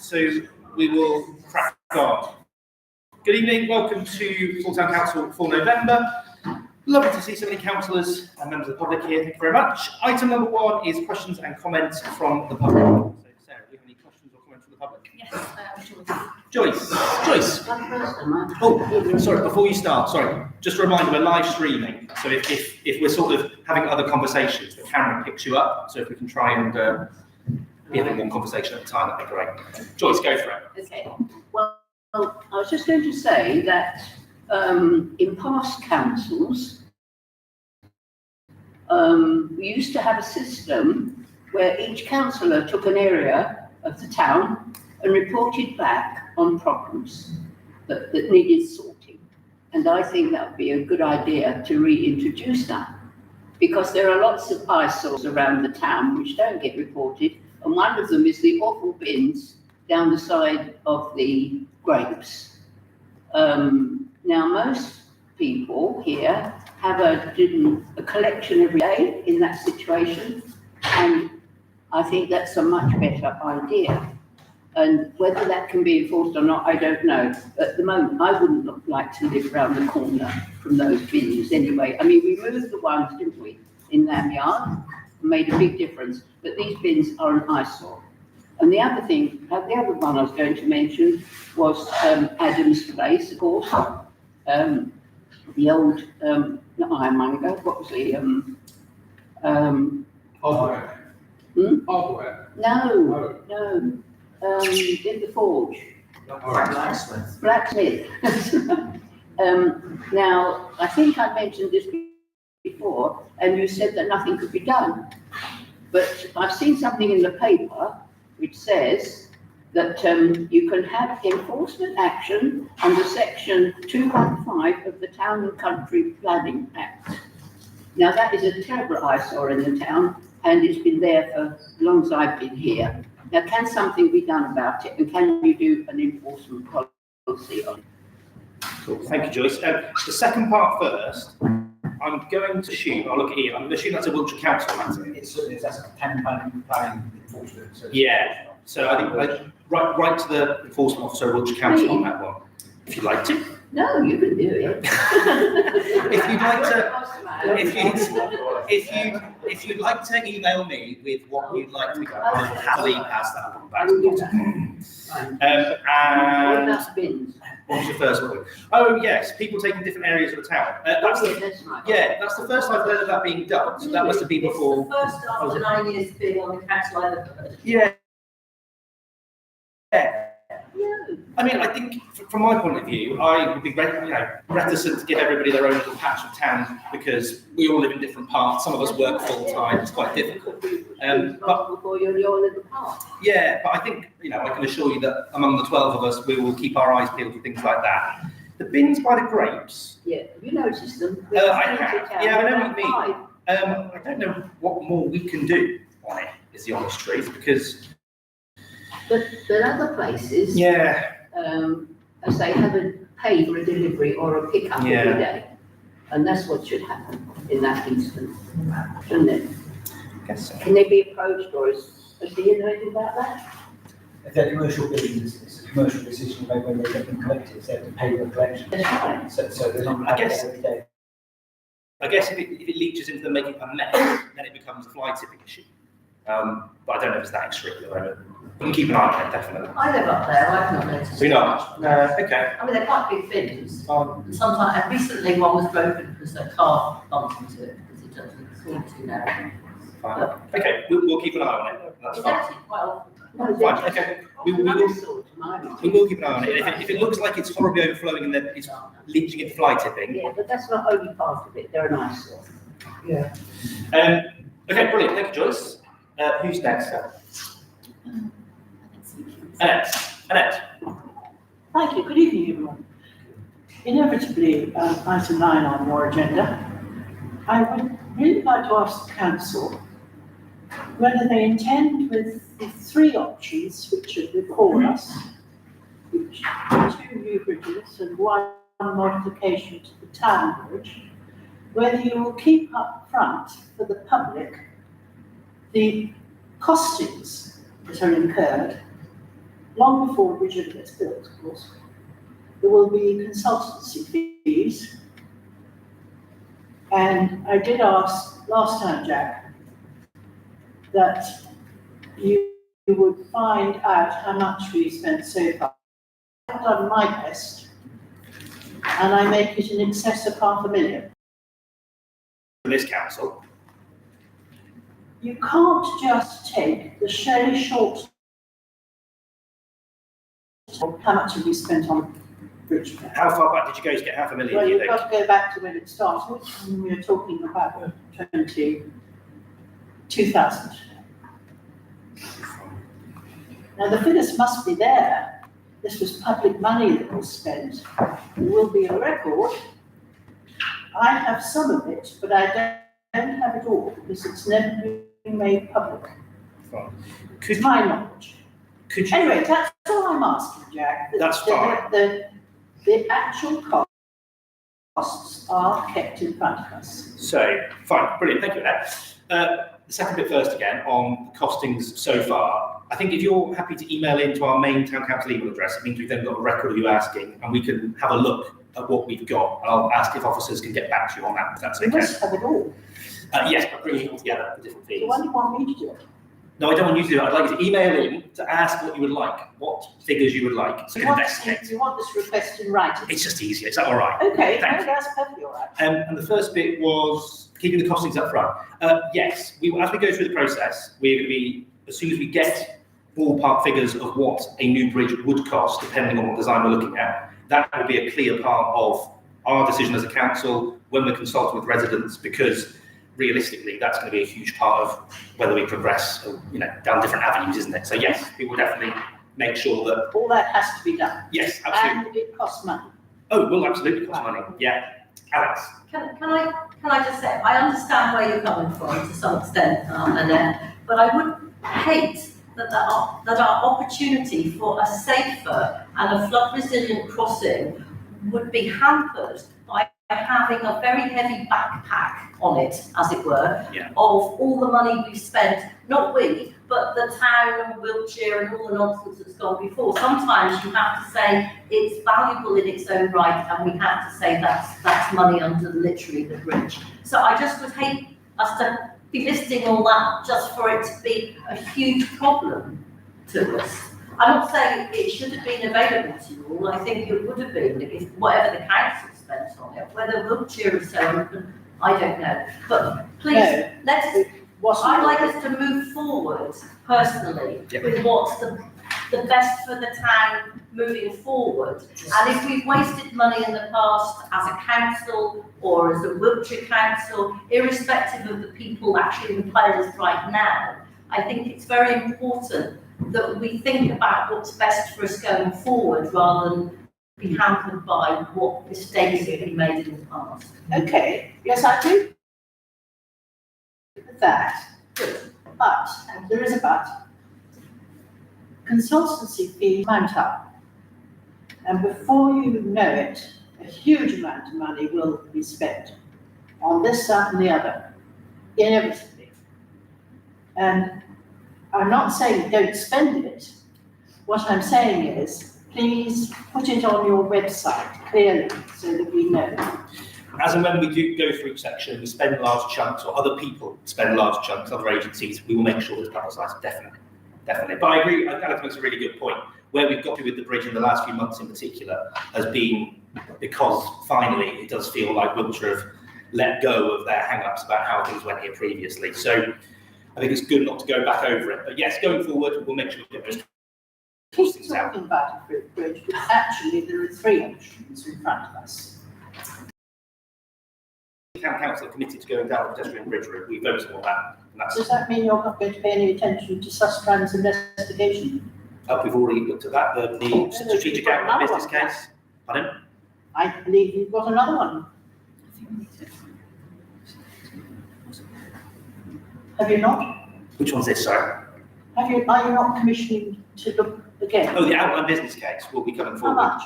so we will crack on. Good evening, welcome to Full Town Council for November. Lovely to see so many councillors and members of the public here, thank you very much. Item number 1 is questions and comments from the public. So Sarah, do you have any questions or comments from the public? Yes, Joyce. Oh, sorry, before you start, just a reminder, we're live streaming, so if we're sort of having other conversations, the camera picks you up, so if we can try and be having one conversation at a time, that'd be great. Joyce, go for it. Okay, well, I was just going to say that in past councils, we used to have a system where each councillor took an area of the town and reported back on problems that needed sorting. And I think that would be a good idea to reintroduce that, because there are lots of eyesores around the town which don't get reported, and one of them is the awful bins down the side of the grapes. Now, most people here have a collection every day in that situation, and I think that's a much better idea. And whether that can be enforced or not, I don't know. At the moment, I wouldn't like to live around the corner from those bins anyway. I mean, we moved the ones, didn't we, in Lamb Yard, made a big difference, but these bins are an eyesore. And the other one I was going to mention was Adam's Place, of course. The old, not Ironmonger, what was the, Hardware. Hardware. No. In the forge. Blacksmith. Now, I think I mentioned this before, and you said that nothing could be done. But I've seen something in the paper which says that you can have enforcement action under section 215 of the Town and Country Planning Act. Now, that is a terrible eyesore in the town, and it's been there for as long as I've been here. Now, can something be done about it, and can you do an enforcement policy on it? Cool. Thank you, Joyce. The second part first, I'm going to assume, I'll look at Ian, I'm going to assume that's a Wiltshire Council matter. It certainly is, that's a planning enforcement. So Yeah, so I think right to the enforcement officer of Wiltshire Council on that one, if you'd like to. No, you can do it. If you'd like to email me with what you'd like to go, I'll happily pass that one back to the and what was the first one? Oh yes, people taking different areas of the town. That's the first I've heard of that being done. So that must have been before. It's the first after 9 years being on the council I've ever heard. Yeah. I mean, I think from my point of view, I would be reticent to give everybody their own little patch of town, because we all live in different parts. Some of us work full time. It's quite difficult. Yeah, but I think I can assure you that among the 12 of us, we will keep our eyes peeled for things like that. The bins by the grapes. Yeah, have you noticed them? I have. Yeah, I know what you mean. I don't know what more we can do on it, is the honest truth, because. But other places, as they haven't paid for a delivery or a pickup every day, and that's what should happen in that instance, shouldn't it? I guess so. Can they be approached, or is Ian know anything about that? If they're commercial buildings, it's a commercial decision made when they get them collected, so they have to pay for the collection. That's right. So they're not going to have it every day. I guess if it leaches into them making a mess, then it becomes a fly tipping issue. But I don't know if it's that extreme at the moment. We can keep an eye on it, definitely. I live up there, I've not noticed. Do not? Okay. I mean, they're quite big bins. Sometimes, and recently one was broken because a car bumped into it, because it doesn't seem too narrow. Fine. Okay, we'll keep an eye on it. That's It's fine. actually quite often. Fine, okay. We will keep an eye on it. If it looks like it's horribly overflowing and then it's leaching into fly tipping. Yeah, but that's not only part of it. They're an eyesore. Yeah. Okay, brilliant. Thank you, Joyce. Who's next? Annette. Thank you. Good evening, everyone. Inevitably, item 9 on your agenda, I would really like to ask the council whether they intend, with the 3 options which are before us, which are 2 new bridges and 1 modification to the town bridge, whether you will keep up front for the public the costings that are incurred long before the bridge ever gets built, of course, there will be consultancy fees. And I did ask last time, Jack, that you would find out how much we spent so far. I've done my best, and I make it in excess of £500,000. For this council, You can't just take the Shelley Short. How much have we spent on bridge repair? how far back did you go to get £500,000, Well, do you you've think? got to go back to when it started, and we're talking about 2000. Now, the figures must be there. This was public money that was spent. There will be a record. I have some of it, but I don't have it all because it's never been made public, Fine. to Could, my knowledge. could you, Anyway, that's all I'm asking, Jack. That's fine. The actual costs are kept in front of us. so, fine, brilliant, thank you for that. The second bit first again, on the costings so far. I think if you're happy to email into our main town council email address, it means we've then got a record of you asking, and we can have a look at what we've got. And I'll ask if officers can get back to you on that, if that's We okay. must have it all. Yes, but bringing it all together, the different fees. So why do you want me to do it? No, I don't want you to do it. I'd like you to email in to ask what you would like, what figures you would like, so we can investigate. You want this request in writing? It's just easier. Is that all right? Okay, Thank no, you. that's perfectly all right. And the first bit was keeping the costings up front. Yes, as we go through the process, we're going to be, as soon as we get ballpark figures of what a new bridge would cost, depending on what design we're looking at, that will be a clear part of our decision as a council when we're consulting with residents, because realistically, that's going to be a huge part of whether we progress, down different avenues, isn't it? So yes, we will definitely make sure that, All that has to be done. yes, absolutely. And it costs money. Oh, it will absolutely cost money. Yeah. Alex. Can I just say, I understand where you're coming from to some extent, Annette, but I would hate that our opportunity for a safer and a flood resilient crossing would be hampered by having a very heavy backpack on it, as it were, Yeah. of all the money we've spent, not we, but the town and Wiltshire and all the nonsense that's gone before. Sometimes you have to say it's valuable in its own right, and we have to say that's money under literally the bridge. So I just would hate us to be listing all that just for it to be a huge problem to us. I'm not saying it should have been available to you all. I think it would have been if whatever the council spent on it. Whether Wiltshire is so open, I don't know. But please, No. let's. It wasn't. I'd like us to move forward personally Yep. with what's the best for the town moving forward. And if we've wasted money in the past as a council or as a Wiltshire council, irrespective of the people actually in players right now, I think it's very important that we think about what's best for us going forward rather than be hampered by what mistakes have been made in the past. Okay, yes, I do. With that, but, and there is a but, consultancy fees mount up. And before you know it, a huge amount of money will be spent on this, that and the other, inevitably. And I'm not saying don't spend it. What I'm saying is, please put it on your website clearly so that we know. As and when we do go through each section, we spend large chunks, or other people spend large chunks, other agencies, we will make sure it's publicised, definitely. But I agree, Alex makes a really good point. Where we've got to with the bridge in the last few months in particular has been because finally it does feel like Wiltshire have let go of their hang-ups about how things went here previously. So I think it's good not to go back over it. But yes, going forward, we'll make sure we get those Keep things out. talking about a bridge, but actually there are three options in front of us. The town council are committed to going down the pedestrian bridge route. We voted on that. And that's, Does that mean you're not going to pay any attention to Sustrans investigation? we've already looked at that, the strategic outcome business case. Pardon? I believe you've got another one. Have you not? Which one's this, sorry? Are you not commissioning to look again? Oh, the outline business case will be coming How forward. much?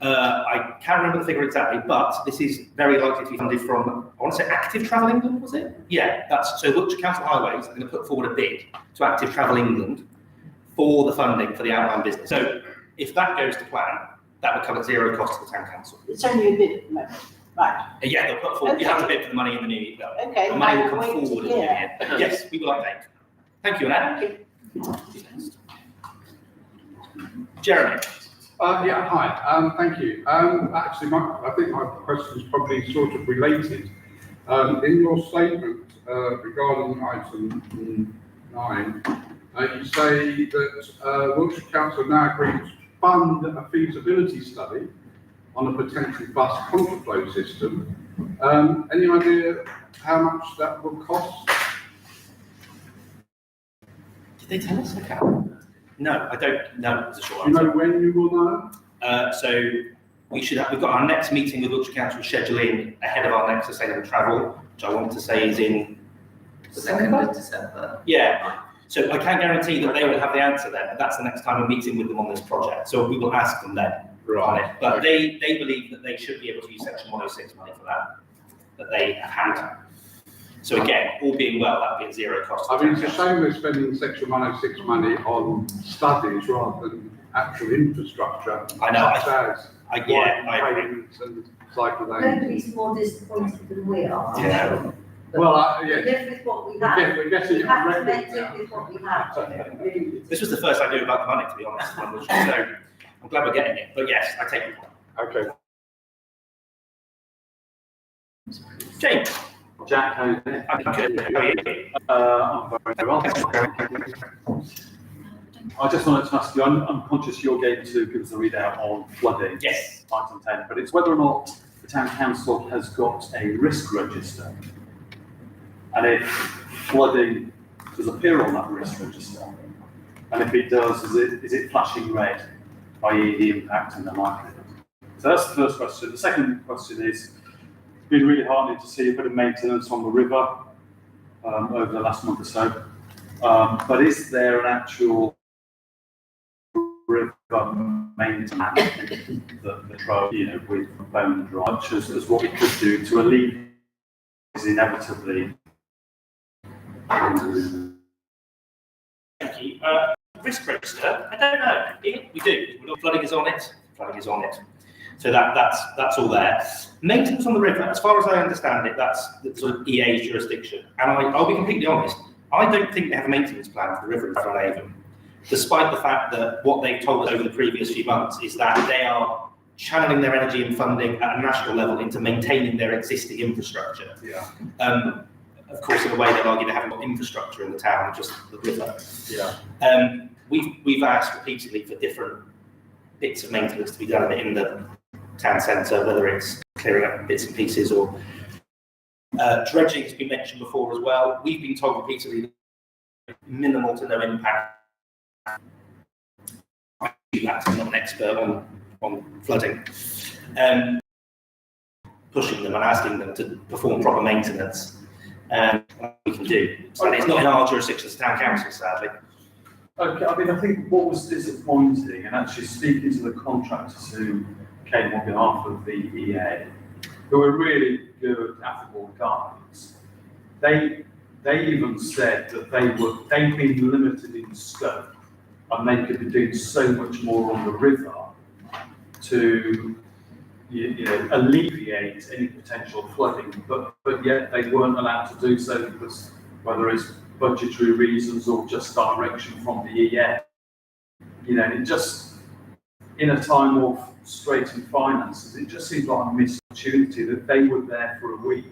I can't remember the figure exactly, but this is very likely to be funded from, I want to say Active Travel England, was it? Yeah, so Wiltshire Council Highways are going to put forward a bid to Active Travel England for the funding for the outline business. So if that goes to plan, that would come at zero cost to the town council. It's only a bit at the moment. Right, Yeah, they'll put forward, you have to bid for the money in the new year. okay. The money will I come wait to forward in the new hear. year. Yes, we will update. Thank you, Annette. Jeremy. Yeah, hi, thank you. Actually, I think my question is probably sort of related. In your statement regarding item 9, you say that Wiltshire Council now agreed to fund a feasibility study on a potential bus contraflow system. Any idea how much that will cost? Did they tell us? Okay. No, I don't know. It's a short Do you know answer. when you will know? So we've got our next meeting with Wiltshire Council scheduling ahead of our next sustainable travel, which I want to say is in 2nd of December. Yeah. So I can't guarantee that they will have the answer then, but that's the next time we're meeting with them on this project. So we will ask them then on it. But they believe that they should be able to use Section 106 money for that they have had. So again, all being well, that would be at zero cost. I mean, it's a shame we're spending Section 106 money on studies rather than actual infrastructure. I know. Such as I agree. payments and cycle lanes. Nobody's more disappointed than we are. Yeah. Well, We yes, live with what we have. we're getting We it have to ready make do now. with what we have. This was the first I knew about the money, to be honest. So I'm glad we're getting it. But yes, I take it. Okay. James. Jack, how are you doing? I'm good. How are you? I'm very well. I just wanted to ask you, I'm conscious you're going to give us a readout on flooding. Yes. Item 10, but it's whether or not the town council has got a risk register. And if flooding does appear on that risk register, and if it does, is it flashing red, i.e. the impact and the likelihood? So that's the first question. The second question is, it's been really heartening to see a bit of maintenance on the river over the last month or so. But is there an actual river maintenance that with bone dry, as what we could do to alleviate is inevitably. Thank you. Risk register, I don't know. We do. Flooding is on it. Flooding is on it. So that's all there. Maintenance on the river, as far as I understand it, that's the sort of EA's jurisdiction. And I'll be completely honest, I don't think they have a maintenance plan for the river in Frownhaven, despite the fact that what they've told us over the previous few months is that they are channeling their energy and funding at a national level into maintaining their existing infrastructure. Yeah. Of course, in a way, they'll argue they haven't got infrastructure in the town, just the river. Yeah. We've asked repeatedly for different bits of maintenance to be done in the town centre, whether it's clearing up bits and pieces or dredging has been mentioned before as well. We've been told repeatedly minimal to no impact. I'm not an expert on flooding. Pushing them and asking them to perform proper maintenance. We can do. So it's not in our jurisdiction as town council, sadly. Okay, I mean, I think what was disappointing, and actually speaking to the contractors who came on behalf of the EA, who were really good, affable guys, they even said that they'd been limited in scope, and they could be doing so much more on the river to alleviate any potential flooding, but yet they weren't allowed to do so because whether it's budgetary reasons or just direction from the EA. It just, in a time of straitened finances, it just seems like a missed opportunity that they were there for a week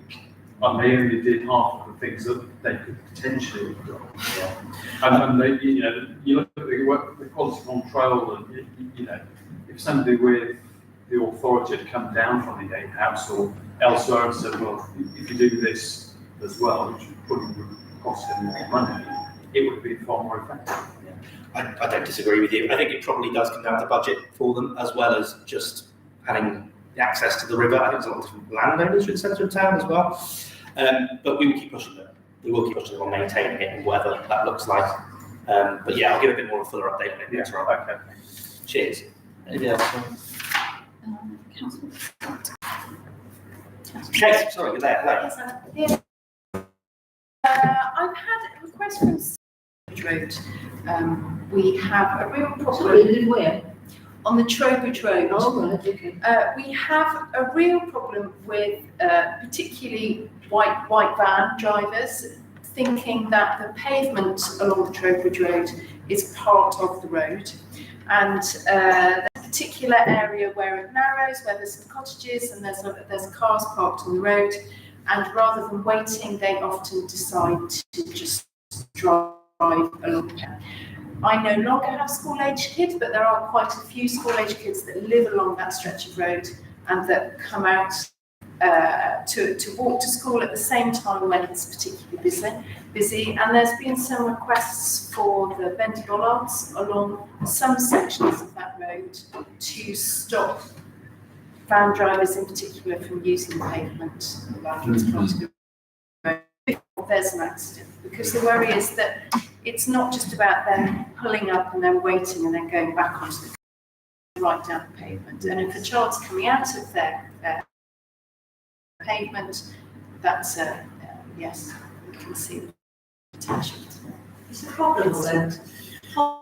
and they only did half of the things that they could potentially have done. Yeah. And they, you look at the quality control, and if somebody with the authority had come down from the EA House or elsewhere and said, well, if you do this as well, which probably would cost them more money, it would be far more effective. I don't disagree with you. I think it probably does come down to budget for them, as well as just having access to the river. I think there's a lot of different landowners in the centre of town as well. But we will keep pushing them. We will keep pushing them on maintaining it and whatever that looks like. But yeah, I'll give a bit more of a fuller update on it later on. Okay. Cheers. Anything else? Councillor. Kate, sorry, you're there. Hello. Yes, I've had a request from Trowbridge Road. We have a real Sorry, problem live where? on the Trowbridge Road. Oh, right, okay. We have a real problem with particularly white van drivers thinking that the pavement along the Trowbridge Road is part of the road. And there's a particular area where it narrows, where there's some cottages and there's cars parked on the road. And rather than waiting, they often decide to just drive along there. I no longer have school-age kids, but there are quite a few school-age kids that live along that stretch of road and that come out to walk to school at the same time when it's particularly busy. And there's been some requests for the bendy bollards along some sections of that road to stop van drivers in particular from using the pavement as part of the road before there's an accident. Because the worry is that it's not just about them pulling up and then waiting and then going back onto the right down the pavement. And if a child's coming out of their pavement, that's yes, we can see the potential. It's a problem though.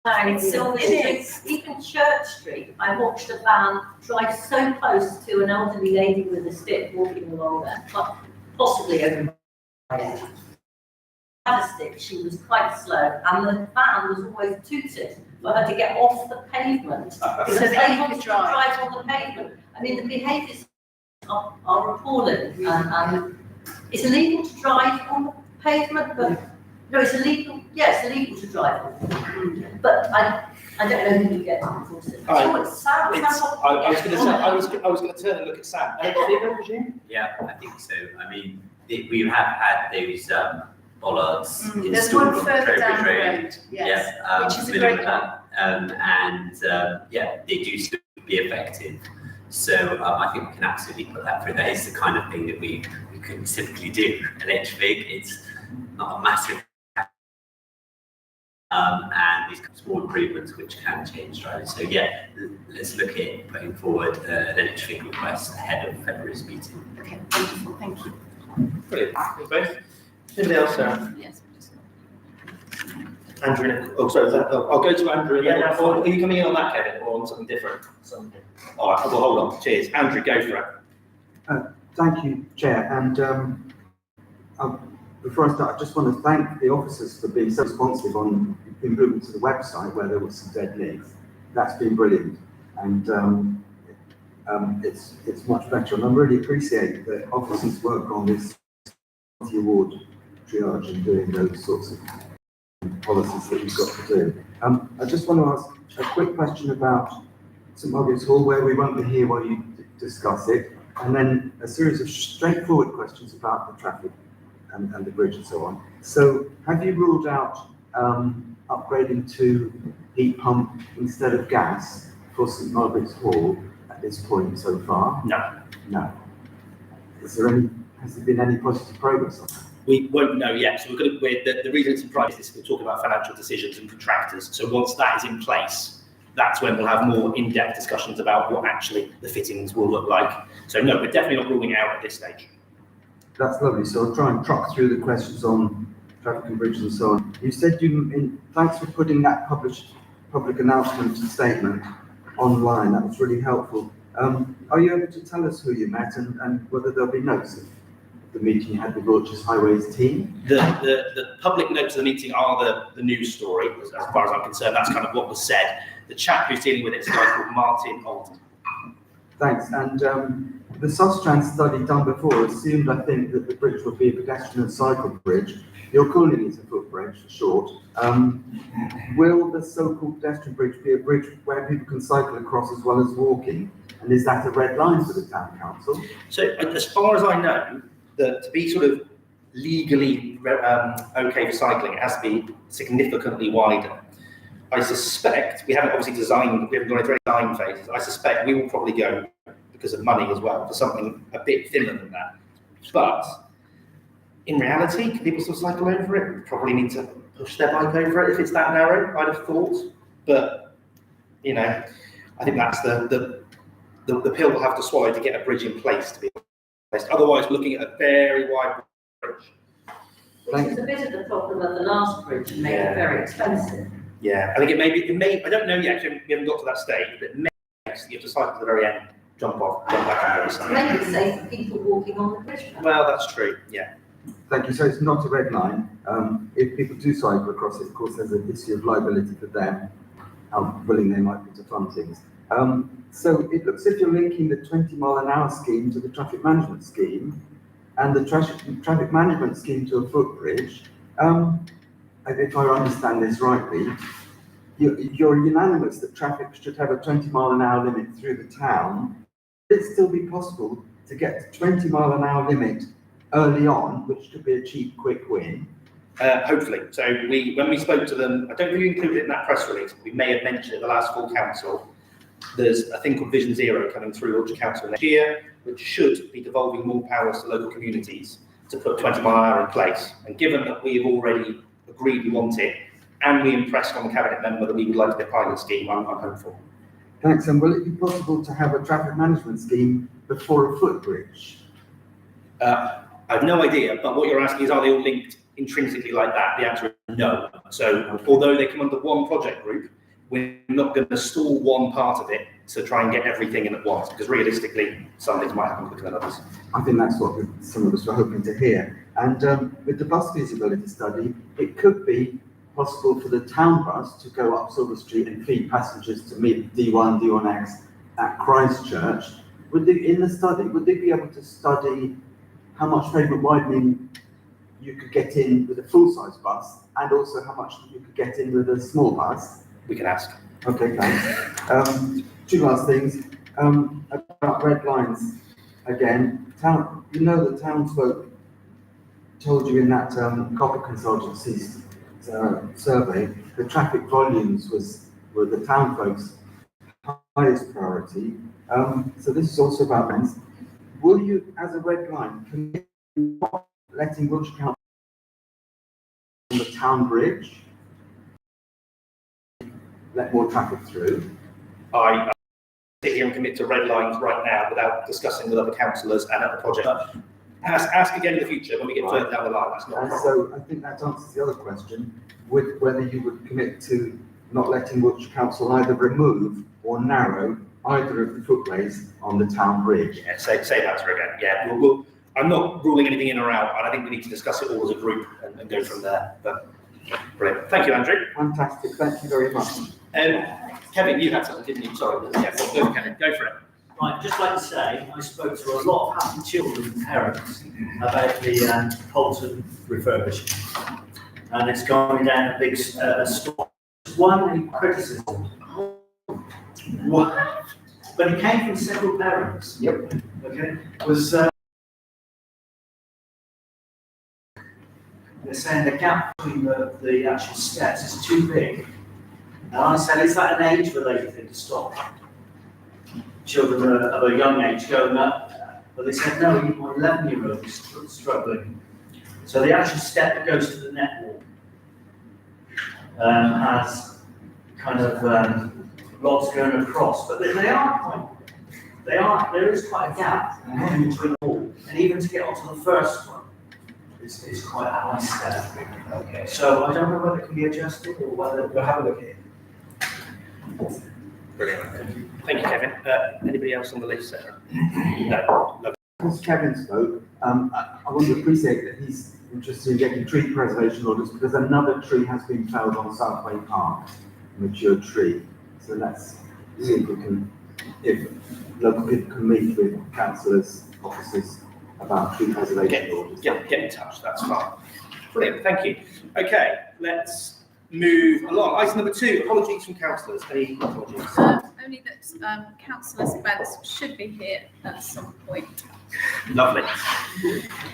And Silver Street, even Church Street, I watched a van drive so close to an elderly lady with a stick walking along there, possibly over my head. Had a stick, she was quite slow, and the van was always tooted for her to get off the pavement. Because they wanted to drive on the pavement. I mean, the behaviours are appalling. And it's illegal to drive on the pavement, but no, it's illegal. Yeah, it's illegal to drive on it. But I don't know who you get to enforce it. Oh, it's Sam. I was going to turn and look at Sam. Yeah, I think so. I mean, we have had those bollards There's installed one on further Trowbridge down the Road. road, yes, Yeah, which is a familiar great with that. Yeah, they do still be effective. So I think we can absolutely put that through. That is the kind of thing that we couldn't typically do. Electric, it's not a massive and these small improvements which can change driving. So yeah, let's look at putting forward an electric request ahead of February's meeting. Okay, wonderful, thank you. Brilliant. Thank you both. Anybody else, Sarah? Yes. Andrew, I'll go to Andrew again. Or are you coming in on that, Kevin, or on something different? Something. All right, well, hold on. Cheers. Andrew, go for it. Thank you, Chair. And before I start, I just want to thank the officers for being so responsive on improvements to the website where there was some dead links. That's been brilliant. And it's much better. And I really appreciate that officers work on this award triage and doing those sorts of policies that we've got to do. I just want to ask a quick question about St Margaret's Hall, where we won't be here while you discuss it, and then a series of straightforward questions about the traffic and the bridge and so on. So, have you ruled out upgrading to heat pump instead of gas for St Margaret's Hall at this point so far? No. No. Has there been any positive progress on that? We won't know yet. So the reason it's in private is we're talking about financial decisions and contractors. So once that is in place, that's when we'll have more in-depth discussions about what actually the fittings will look like. So no, we're definitely not ruling out at this stage. That's lovely. So I'll try and truck through the questions on traffic and bridges and so on. You said thanks for putting that public announcement statement online. That was really helpful. Are you able to tell us who you met and whether there'll be notes of the meeting you had with Wiltshire's Highways team? The public notes of the meeting are the news story, as far as I'm concerned. That's kind of what was said. The chap who's dealing with it is a guy called Martin Alton. Thanks. And the Sustrans study done before assumed, I think, that the bridge would be a pedestrian and cycle bridge. You're calling it a footbridge for short. Will the so-called pedestrian bridge be a bridge where people can cycle across as well as walking? And is that a red line for the town council? So as far as I know, to be sort of legally okay for cycling, it has to be significantly wider. I suspect, we haven't obviously designed, we haven't gone into any design phases. I suspect we will probably go, because of money as well, for something a bit thinner than that. But in reality, can people still cycle over it? We probably need to push their bike over it if it's that narrow, I'd have thought. But, you know, I think that's the pill we'll have to swallow to get a bridge in place, to be honest. Otherwise, we're looking at a very wide bridge. Which is a bit of the problem of the last bridge and made it very expensive. Yeah, I think it may, I don't know yet, actually, we haven't got to that stage, but it may, you have to cycle to the very end, jump off, jump back on the other To side. make it safe for people walking on the bridge. Well, that's true, yeah. Thank you. So it's not a red line. If people do cycle across it, of course, there's an issue of liability for them, how willing they might be to fund things. So it looks as if you're linking the 20-mile-an-hour scheme to the traffic management scheme, and the traffic management scheme to a footbridge. If I understand this rightly, you're unanimous that traffic should have a 20-mile-an-hour limit through the town. Would it still be possible to get the 20-mile-an-hour limit early on, which could be a cheap, quick win? Hopefully. So when we spoke to them, I don't think we included it in that press release, but we may have mentioned it at the last full council. There's a thing called Vision Zero coming through Wiltshire Council next year, which should be devolving more powers to local communities to put 20-mile-an-hour in place. And given that we've already agreed we want it, and we impressed on the cabinet member that we would like to be a pilot scheme, I'm hopeful. Thanks. And will it be possible to have a traffic management scheme before a footbridge? I have no idea, but what you're asking is, are they all linked intrinsically like that? The answer is no. So although they come under one project group, we're not going to stall one part of it to try and get everything in at once, because realistically, some things might happen quicker than others. I think that's what some of us were hoping to hear. And with the bus feasibility study, it could be possible for the town bus to go up Silver Street and feed passengers to meet D1, D1X at Christchurch. In the study, would they be able to study how much pavement widening you could get in with a full-size bus, and also how much you could get in with a small bus? We can ask. Okay, thanks. Two last things. About red lines again. The townsfolk told you in that Copper Consultancy's survey, the traffic volumes were the town folks' highest priority. So this is also about lines. Will you, as a red line, commit to letting Wiltshire Council on the town bridge, let more traffic through? I sit here and commit to red lines right now without discussing with other councillors and at the project. Ask again in the future when we get further down the line. That's not a And problem. so I think that answers the other question, with whether you would commit to not letting Wiltshire Council either remove or narrow either of the footways on the town bridge. Yeah, say that again. Yeah, I'm not ruling anything in or out, and I think we need to discuss it all as a group and go from there. But brilliant. Thank you, Andrew. Fantastic. Thank you very much. Kevin, you had something, didn't you? Sorry. Yeah, go, Kevin. Go for it. Right, I'd just like to say, I spoke to a lot of happy children and parents about the Polton refurbishment. And it's going down a big storm. One criticism. What? But it came from several parents. Yep. Okay. Was they're saying the gap between the actual steps is too big. And I said, is that an age-related thing to stop children of a young age going up? But they said, no, you've got 11-year-olds struggling. So the actual step that goes to the net wall has kind of rods going across, but there is quite a gap in between the wall, and even to get onto the first one is quite a high step. Okay. So I don't know whether it can be adjusted or whether We'll have a look at it. Brilliant. Thank you, Kevin. Anybody else on the list, Sarah? No. Lovely. As Kevin spoke, I want to appreciate that he's interested in getting tree preservation orders, because another tree has been felled on Southway Park, a mature tree. So let's see if we can, if local people can meet with councillors' officers about tree preservation orders. Get in touch, that's fine. Brilliant, thank you. Okay, let's move along. Item number 2, apologies from councillors. Any apologies? Only that Councillor Spence should be here at some point. Lovely.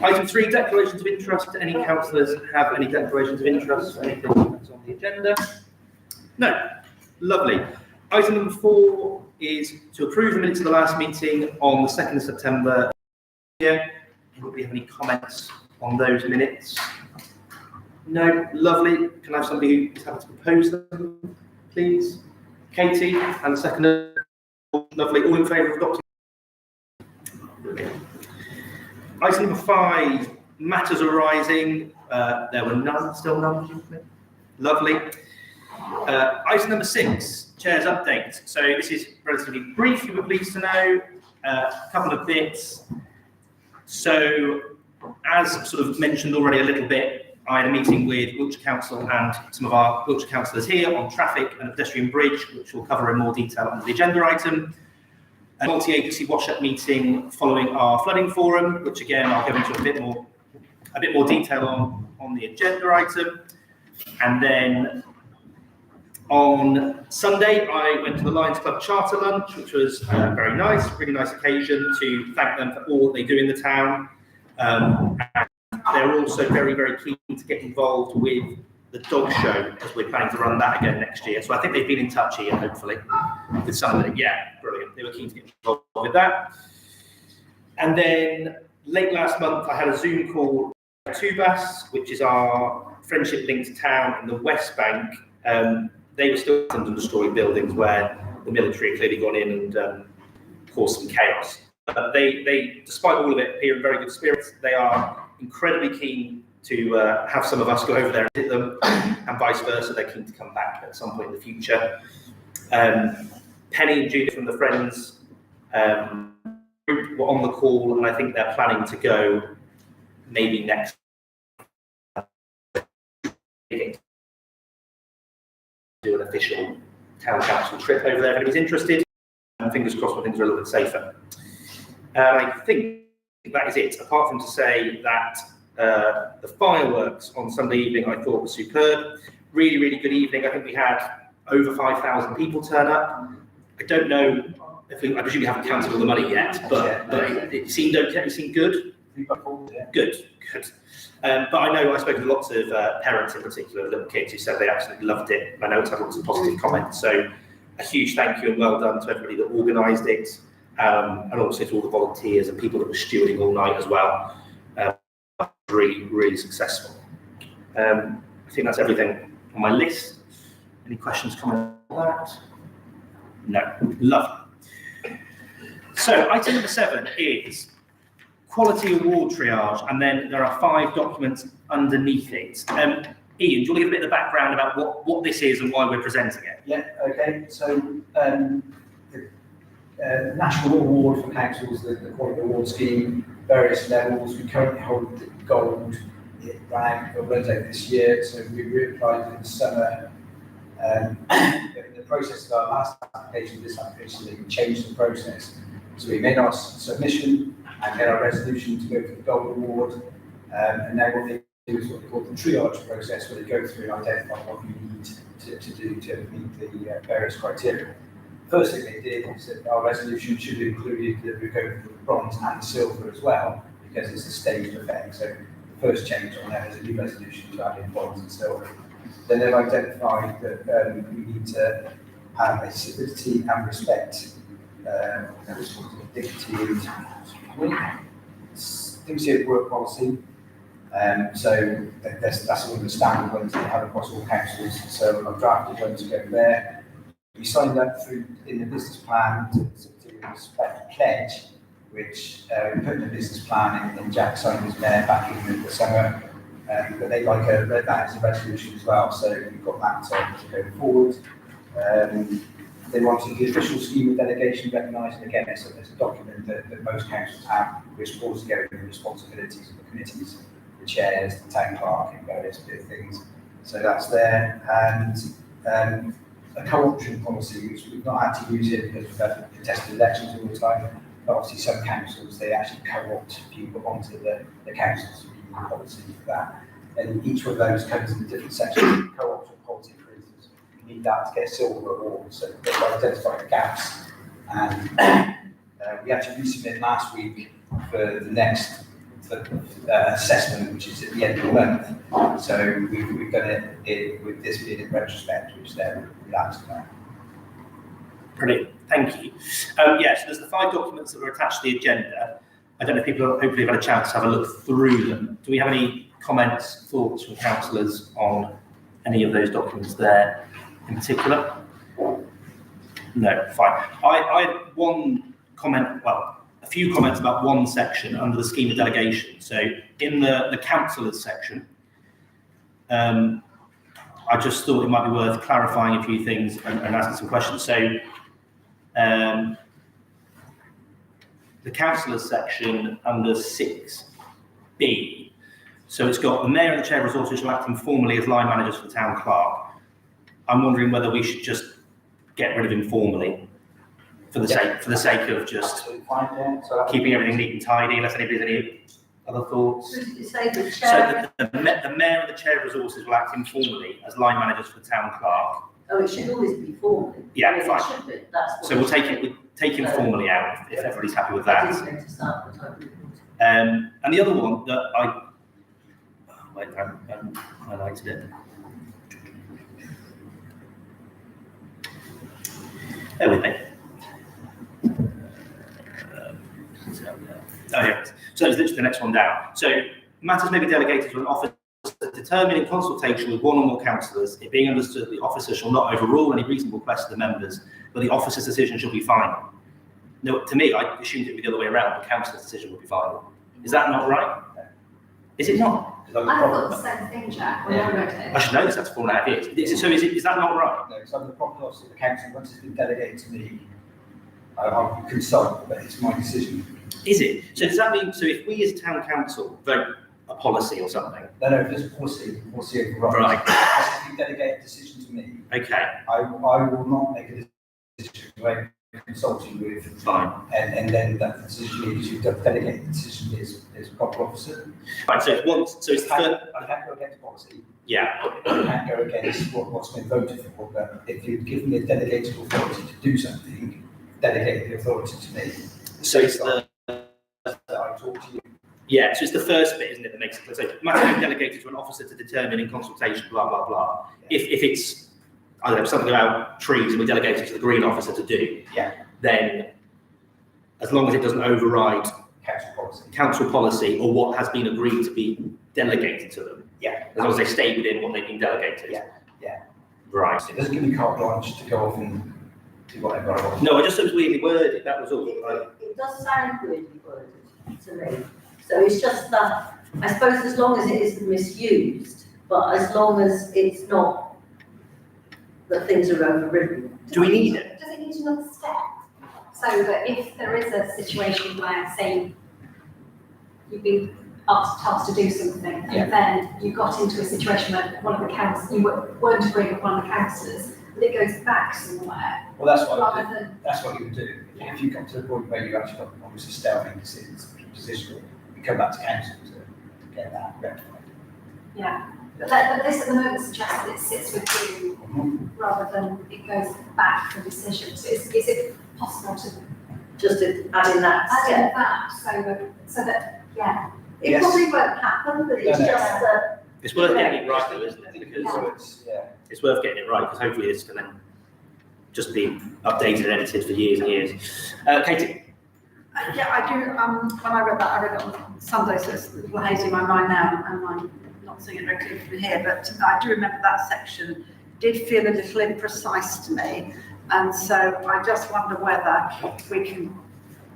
Item 3, declarations of interest. Any councillors have any declarations of interest? Anything that's on the agenda? No. Lovely. Item number 4 is to approve the minutes of the last meeting on the 2nd of September. Anybody have any comments on those minutes? No. Lovely. Can I have somebody who is happy to propose them, please? Katie, and the second. Lovely. All in favour of adopting? Brilliant. Item number 5, matters arising. There were none, still none. Lovely. Item number 6, Chair's update. So this is relatively brief, you were pleased to know. A couple of bits. So, as sort of mentioned already a little bit, I had a meeting with Wiltshire Council and some of our Wiltshire councillors here on traffic and a pedestrian bridge, which we'll cover in more detail under the agenda item. A multi-agency wash-up meeting following our flooding forum, which again I'll go into a bit more detail on the agenda item. And then on Sunday, I went to the Lions Club Charter Lunch, which was very nice, really nice occasion to thank them for all that they do in the town. And they're also very, very keen to get involved with the dog show, because we're planning to run that again next year. So I think they've been in touch here, hopefully, with somebody. Yeah, brilliant. They were keen to get involved with that. And then late last month, I had a Zoom call with Tubas, which is our friendship-linked town in the West Bank. They were still understory buildings where the military had clearly gone in and caused some chaos. But they, despite all of it, appear in very good spirits. They are incredibly keen to have some of us go over there and hit them, and vice versa. They're keen to come back at some point in the future. Penny and Judith from the Friends group were on the call, and I think they're planning to go maybe next do an official town council trip over there if anybody's interested. And fingers crossed when things are a little bit safer. I think that is it, apart from to say that the fireworks on Sunday evening I thought was superb. Really, really good evening. I think we had over 5,000 people turn up. I don't know, I presume you haven't counted all the money yet, but it seemed okay, it seemed good. Good. But I know I spoke to lots of parents in particular, little kids, who said they absolutely loved it. I know it's had lots of positive comments. So a huge thank you and well done to everybody that organised it, and also to all the volunteers and people that were stewarding all night as well. Really, really successful. I think that's everything on my list. Any questions, comments on that? No. Lovely. So item number 7 is quality award triage, and then there are 5 documents underneath it. Ian, do you want to give a bit of the background about what this is and why we're presenting it? Yeah, okay. So the National Award for Councils, the Quality Award Scheme, various levels. We currently hold the gold rank, or runs out this year, so we reapplied in the summer. In the process of our last application, this application, we changed the process. So we made our submission and get our resolution to go for the gold award, and now what they do is what they call the triage process, where they go through and identify what you need to do to meet the various criteria. First thing they did is that our resolution should have included that we go for the bronze and the silver as well, because it's a staged effect. So the first change on that is a new resolution to add in bronze and silver. Then they've identified that we need to have a civility and respect, dignity and work policy. So that's all the standard ones that we have across all councils. So I've drafted one to go there. We signed up in the business plan to respect pledge, which we put in the business plan, and Jack signed as mayor back in the summer. But they like that as a resolution as well, so we've got that to go forward. They wanted the official scheme of delegation recognised, and again, it's a document that most councils have, which pulls together the responsibilities of the committees, the chairs, the town clerk, and various bit of things. So that's there, and a co-option policy, which we've not had to use it because we've had contested elections all the time. But obviously, some councils they actually co-opt people onto the council's policy for that. And each one of those comes in a different section. Co-option policy, for instance, you need that to get a silver award. So they've identified the gaps. And we actually resubmitted last week for the next assessment, which is at the end of the month. So we've done it with this being in retrospect, which they're relaxed about. Brilliant, thank you. Yes, there's the 5 documents that were attached to the agenda. I don't know if people hopefully have had a chance to have a look through them. Do we have any comments, thoughts from councillors on any of those documents there in particular? No, fine. I had one comment, well, a few comments about one section under the scheme of delegation. So in the councillors section, I just thought it might be worth clarifying a few things and asking some questions. So, the councillors section under 6B. So it's got the mayor and the chair of resources shall act informally as line managers for the town clerk. I'm wondering whether we should just get rid of informally for the sake of just Absolutely fine, yeah. So that- keeping everything neat and tidy, unless anybody's any other thoughts. So did you say the So chair? the mayor and the chair of resources will act informally as line managers for the town clerk. Oh, it should always be formal. Yeah, I mean, fine. It should be, that's what. So we'll take informally out if everybody's happy with I that. didn't mean to start, but I didn't. And the other one that I highlighted it. Bear with me. Oh, here it is. So it's literally the next one down. So matters may be delegated to an officer determined in consultation with one or more councillors, it being understood the officer shall not overrule any reasonable request of the members, but the officer's decision shall be final. No, to me, I assumed it would be the other way around, the councillor's decision would be final. Is that not right? Is it not? Is that the I problem? thought the same thing, Jack, when I read it. I should know this after 4.5 years. Is that not right? No, so the problem of the council, once it's been delegated to me, I'll consult, but it's my decision. Is it? So does that mean, so if we as town council vote a policy or something? No, if there's a policy overrides. Right. If you delegate a decision to me, Okay, I will not make a decision without consulting with. fine. And then that decision is, you delegate the decision is proper officer. Right, so it's the I third, can't go against policy. yeah, I can't go against what's been voted for, but if you give me a delegated authority to do something, delegate the authority to me. so it's the, That I talk to you. yeah, so it's the first bit, isn't it, that makes it, so matter being delegated to an officer to determine in consultation, blah, blah, blah. If it's, I don't know, something about trees and we delegate it to the green officer to do, Yeah. then as long as it doesn't override Council policy. council policy or what has been agreed to be delegated to them, Yeah. as long as they stay within what they've been delegated. Yeah, yeah. Right. It doesn't give me carte blanche to go off and do whatever I want. No, I just thought it was weirdly worded, that was all. It does sound weirdly worded to me. So it's just that, I suppose as long as it isn't misused, but as long as it's not that things are overridden. Do we need it? Does it need another step? So that if there is a situation where, say, you've been tasked to do something, Yeah. and then you got into a situation where one of the councils, you weren't agreeing with one of the councillors, but it goes back somewhere, Well, that's what I rather do. than, That's what you would do. If you come to the point where you actually got obviously stalemate position, you come back to council to get that rectified. yeah. But this at the moment suggests that it sits with you rather than it goes back for decision. So is it possible to Just to add in that add in step. that so that, yeah. It Yes. probably won't happen, but it's No, no. just that, It's worth getting it right though, isn't it? Because So it's, yeah. it's worth getting it right, because hopefully this can then just be updated and edited for years and years. Katie? Yeah, I do, when I read it on Sunday, so it's a little hazy in my mind now, and I'm not seeing it very clearly from here, but I do remember that section did feel a little imprecise to me, and so I just wonder whether we can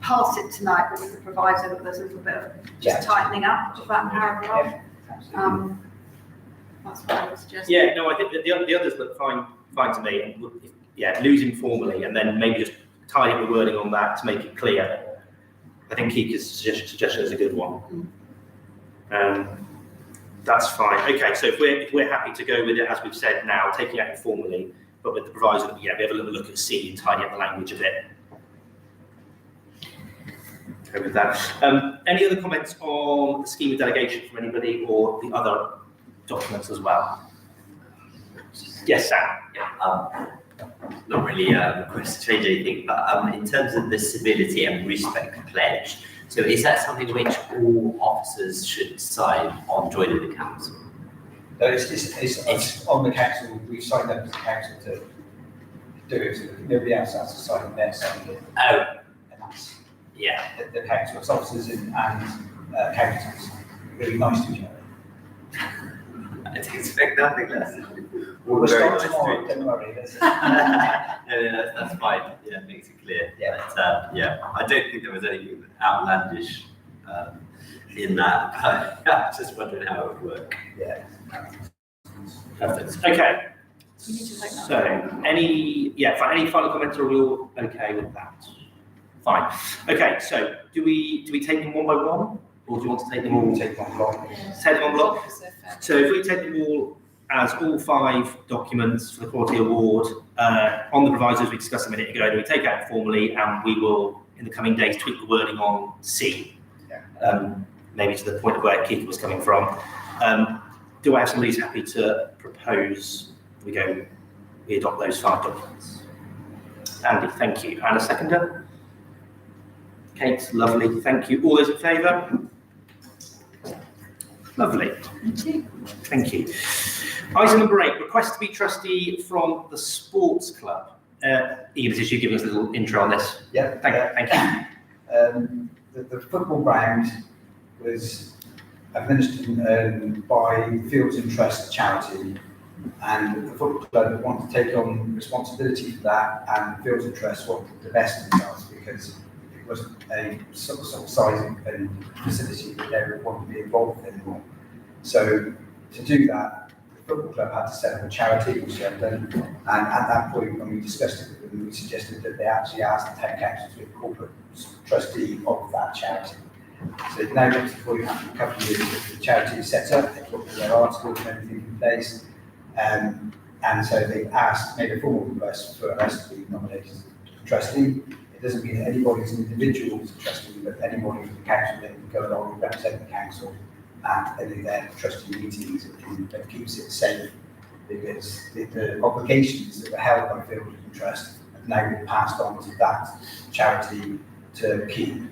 pass it tonight with the proviso that there's a little bit of just tightening up of that paragraph. Absolutely. That's what I would suggest. Yeah, no, I think that the others look fine to me. And yeah, losing formally and then maybe just tidy up the wording on that to make it clear. I think Kika's suggestion is a good one. That's fine. Okay, so if we're happy to go with it, as we've said now, taking out informally, but with the proviso that, yeah, we have a little look at C and tidy up the language a bit. Go with that. Any other comments on the scheme of delegation from anybody or the other documents as well? Yes, Sam. Yeah, not really a request to change anything, but in terms of the civility and respect pledge, so is that something which all officers should sign on joining the council? No, it's on the council, we signed up as a council to do it, nobody else has to sign their side of it. Oh, And that's yeah. the council, it's officers and councils, really nice to each other. I didn't expect nothing less. We'll Very start nice tomorrow, to- don't worry. No, that's fine. Yeah, makes it clear. Yeah. But, yeah, I don't think there was anything outlandish in that, but I'm just wondering how it would work. Yeah. Perfect. Okay. We need to take that. So, any final comments, or are we all okay with that? Fine. Okay, so do we take them one by one, or do you want to take them all? Take one block. Take them on block? So if we take them all as all 5 documents for the Quality Award, on the provisos we discussed a minute ago, we take out formally, and we will, in the coming days, tweak the wording on C. Maybe to the point of where Keith was coming from. Do I have somebody who's happy to propose we adopt those 5 documents? Andy, thank you. And a seconder? Kate, lovely, thank you. All those in favour? Lovely. Thank you. Item number 8, request to be trustee from the sports club. Ian, is you giving us a little intro on this? Yeah. Thank you. The football ground was administered by Fields and Trust charity, and the football club want to take on responsibility for that, and Fields and Trust wanted the best of themselves because it wasn't a sort of size and facility that they would want to be involved in anymore. So to do that, the football club had to set up a charity, which they have done, and at that point when we discussed it with them, we suggested that they actually asked the town council to be a corporate trustee of that charity. So it now gets to the point after a couple of years that the charity is set up, they've got their articles and everything in place, and so they've made a formal request for us to be nominated as trustee. It doesn't mean that anybody's an individual as a trustee, but anybody from the council that can go along and represent the council at any of their trustee meetings, and that keeps it safe, because the obligations that were held by Fields and Trust have now been passed on to that charity to keep.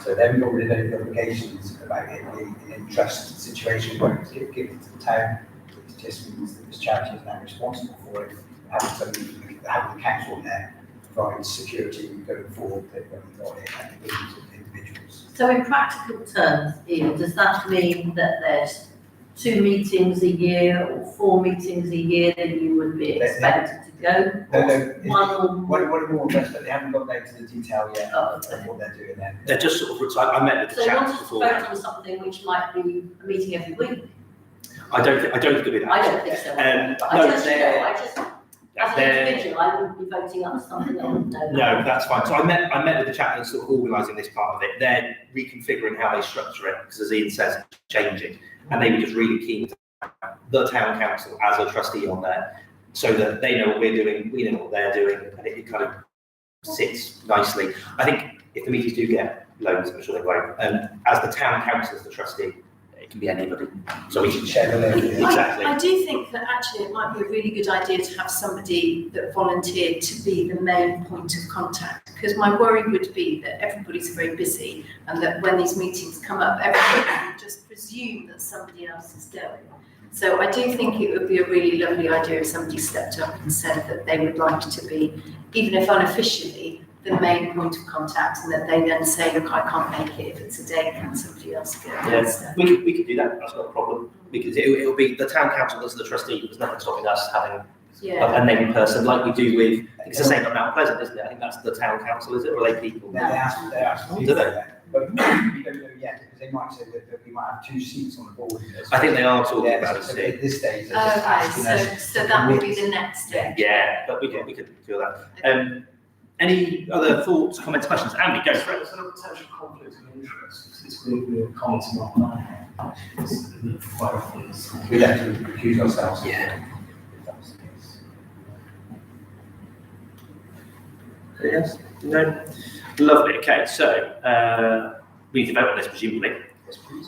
So they haven't got rid of any obligations about it being an in-trust situation where it's given to the town. It just means that this charity is now responsible for it, having the council in there provides security going forward that when we've got it and the individuals. So in practical terms, Ian, does that mean that there's 2 meetings a year or 4 meetings a year that you would be expected to go? One or more, but they haven't got down to the detail yet of what they're doing there. They're just sort of, I met with the So you chaps wanted to before. vote on something which might be a meeting every week? I don't think it'll be that. I don't think so. As an individual, I wouldn't be voting on something I wouldn't know. No, that's fine. So I met with the chap that's sort of organising this part of it. They're reconfiguring how they structure it, because as Ian says, it's changing. And they were just really keen to have the town council as a trustee on there, so that they know what we're doing, we know what they're doing, and it kind of sits nicely. I think if the meetings do get loads, I'm sure they won't, as the town council as the trustee, it can be anybody. So we should share the load. Exactly. I do think that actually it might be a really good idea to have somebody that volunteered to be the main point of contact, because my worry would be that everybody's very busy, and that when these meetings come up, everybody would just presume that somebody else is going. So I do think it would be a really lovely idea if somebody stepped up and said that they would like to be, even if unofficially, the main point of contact, and that they then say, look, I can't make it if it's a day, can somebody else go? Yeah, we could do that, that's not a problem, because it'll be the town council as the trustee, there's nothing stopping us having a named person like we do with, it's the same at Mount Pleasant, isn't it? I think that's the town council, is it, or are they people? They ask Do they? But we don't know yet, because they might say that we might have 2 seats on the board. I think they are talking about it. So at this stage, they're Okay, just asking us so to that would commit. be the next step. Yeah, but we could do that. Any other thoughts, comments, questions? Andy, go for it. Is there a potential conflict of interest? Because we're commenting on that. Quite often. We'd have to recuse ourselves. Yeah. Yes? No? Lovely. Okay, so we need to vote on this, presumably.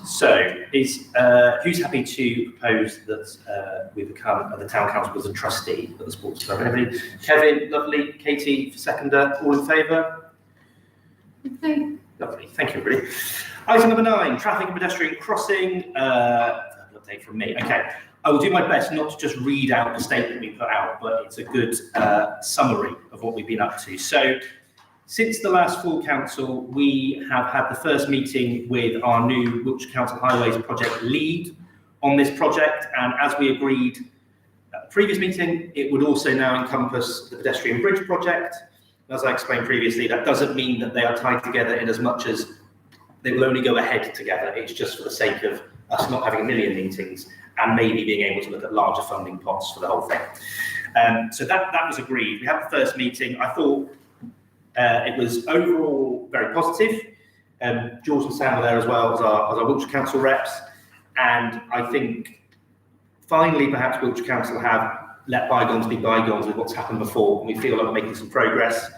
So, who's happy to propose that we become the town council as a trustee of the sports club? Everybody? Kevin, lovely. Katie, for seconder. All in favour? Okay. Lovely. Thank you, everybody. Item number 9, traffic and pedestrian crossing. Update from me. Okay. I will do my best not to just read out the statement we put out, but it's a good summary of what we've been up to. So, since the last full council, we have had the first meeting with our new Wiltshire Council Highways project lead on this project, and as we agreed at the previous meeting, it would also now encompass the pedestrian bridge project. As I explained previously, that doesn't mean that they are tied together in as much as they will only go ahead together. It's just for the sake of us not having a million meetings and maybe being able to look at larger funding pots for the whole thing. So that was agreed. We had the first meeting. I thought it was overall very positive. George and Sam were there as well as our Wiltshire Council reps, and I think finally perhaps Wiltshire Council have let bygones be bygones with what's happened before, and we feel like we're making some progress.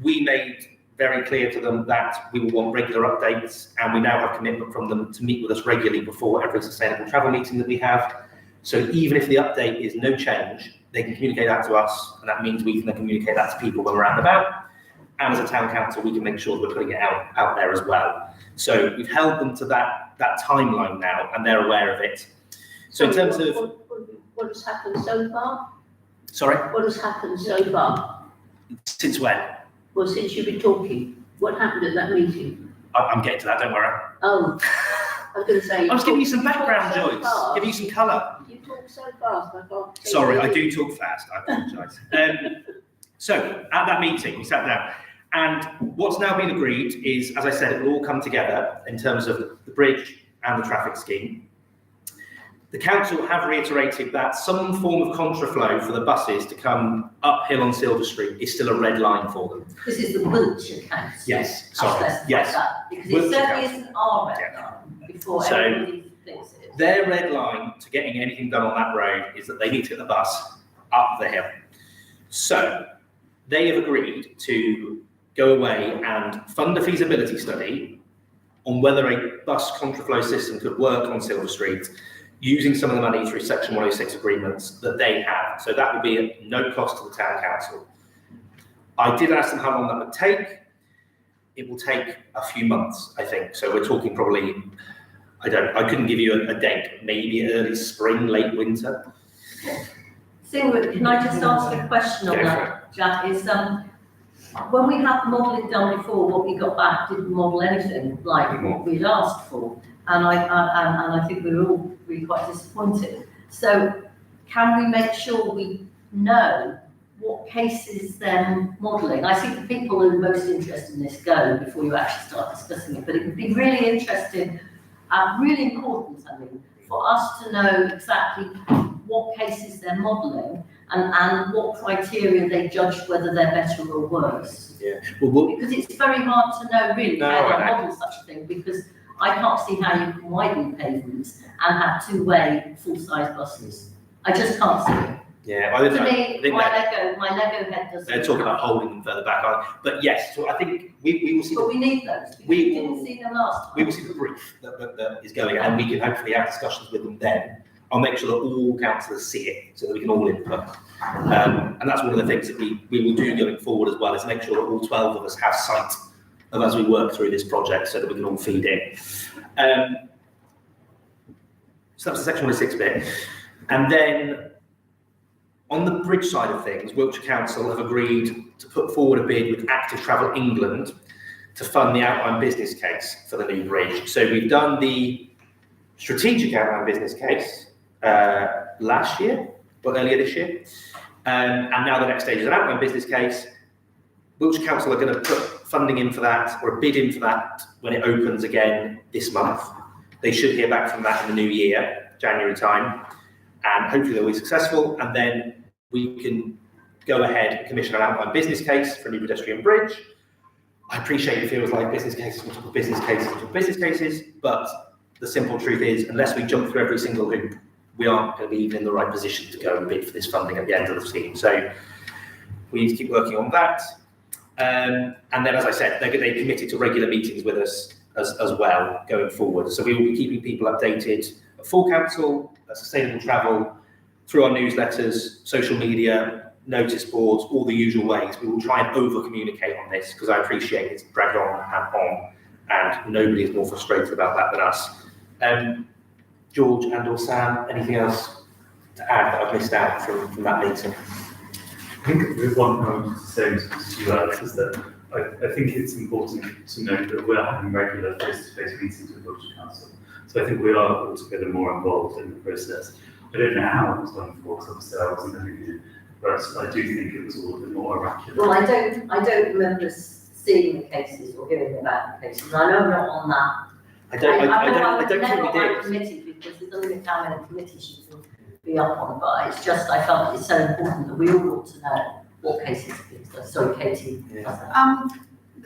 We made very clear to them that we will want regular updates, and we now have commitment from them to meet with us regularly before every sustainable travel meeting that we have. So even if the update is no change, they can communicate that to us, and that means we can then communicate that to people when we're out and about. And as a town council, we can make sure that we're putting it out there as well. So we've held them to that timeline now, and they're aware of it. So in terms of what has happened so far? Sorry? What has happened so far? Since when? Well, since you've been talking, what happened at that meeting? I'm getting to that, don't worry. Oh, I was going to say. I was giving you some background, Joyce. Giving you some colour. You talk so fast, I can't. Sorry, I do talk fast. I apologise. So at that meeting, we sat down, and what's now been agreed is, as I said, it will all come together in terms of the bridge and the traffic scheme. The council have reiterated that some form of contraflow for the buses to come uphill on Silver Street is still a red line for them. This is the Wiltshire Council. Yes, sorry. I'll specify Yes. that, because it Wiltshire certainly Council. isn't our red line before So- everybody thinks it is. Their red line to getting anything done on that road is that they need to get the bus up the hill. So they have agreed to go away and fund a feasibility study on whether a bus contraflow system could work on Silver Street using some of the money through Section 106 agreements that they have. So that would be at no cost to the town council. I did ask them how long that would take. It will take a few months, I think. So we're talking probably, I couldn't give you a date, maybe early spring, late winter. Singwood, can I just ask a question on Go for that, Jack? Is when we had modelling done before, what we got back didn't model anything like what we'd asked for, and I think we were all really quite disappointed. So can we make sure we know what cases they're modelling? I think the people who are most interested in this go before you actually start discussing it, but it would be really interesting and really important, I mean, for us to know exactly what cases they're modelling and what criteria they judge whether they're better or worse. Yeah. Well, Because it's very hard to know really No, how I to know. model such a thing, because I can't see how you can widen pavements and have two-way full-size buses. I just can't see it. yeah, To I me, think that my Lego head doesn't. they're talking about holding them further back. But yes, so I think we will see. But we need those, because We we will- didn't see them last time. We will see the brief that is going, and we can hopefully have discussions with them then. I'll make sure that all councillors see it so that we can all input. And that's one of the things that we will do going forward as well, is make sure that all 12 of us have sight of as we work through this project so that we can all feed in. So that's the Section 106 bit. And then on the bridge side of things, Wiltshire Council have agreed to put forward a bid with Active Travel England to fund the outline business case for the new bridge. So we've done the strategic outline business case last year, or earlier this year. And now the next stage is an outline business case. Wiltshire Council are going to put funding in for that, or a bid in for that, when it opens again this month. They should hear back from that in the new year, January time, and hopefully they'll be successful. And then we can go ahead and commission an outline business case for a new pedestrian bridge. I appreciate it feels like business cases, we'll talk business cases, but the simple truth is, unless we jump through every single hoop, we aren't going to be even in the right position to go and bid for this funding at the end of the scheme. So we need to keep working on that. And then, as I said, they committed to regular meetings with us as well going forward. So we will be keeping people updated at full council, at sustainable travel, through our newsletters, social media, notice boards, all the usual ways. We will try and over-communicate on this, because I appreciate it's dragged on, and nobody is more frustrated about that than us. George and or Sam, anything else to add that I've missed out from that meeting? I think the one thing I want to say to you, Alex, is that I think it's important to note that we're having regular face-to-face meetings with Wiltshire Council. So I think we are altogether more involved in the process. I don't know how it was done before, because obviously I wasn't living here, but I do think it was all a bit more oracular. Well, I don't remember seeing the cases or hearing about the cases. I know I'm not on that. I don't think we never did. committed with because there's a limit how many committees you can be up on, but it's just, I felt it's so important that we all ought to know what cases are being done. Sorry, Katie.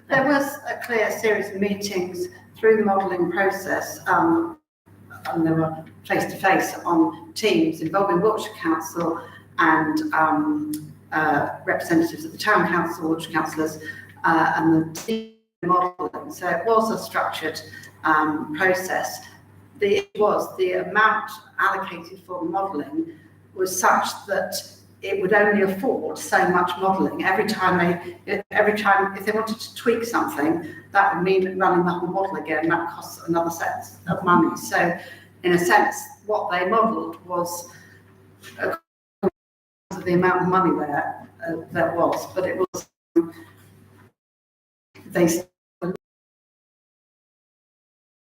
There was a clear series of meetings through the modelling process, and they were face-to-face on teams involving Wiltshire Council and representatives of the Town Council, Wiltshire councillors, and the team modelling. So it was a structured process. The amount allocated for the modelling was such that it would only afford so much modelling. Every time if they wanted to tweak something, that would mean running the whole model again. That costs another set of money. So, in a sense, what they modelled was the amount of money there was, but it was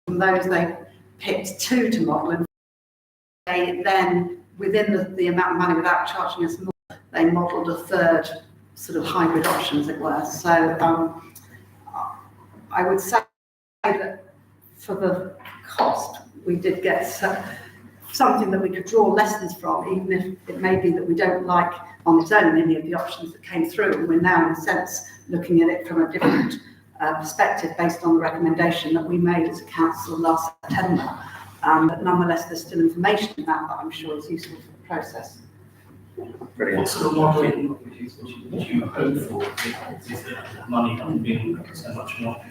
from those they picked two to model, and they then, within the amount of money, without charging us more, they modelled a third sort of hybrid option, as it were. So I would say that for the cost, we did get something that we could draw lessons from, even if it may be that we don't like on its own any of the options that came through. And we're now, in a sense, looking at it from a different perspective based on the recommendation that we made as a council last September. But nonetheless, there's still information in that I'm sure is useful for the process. Brilliant. What sort of modelling would you hope for? Is the money not being so much more?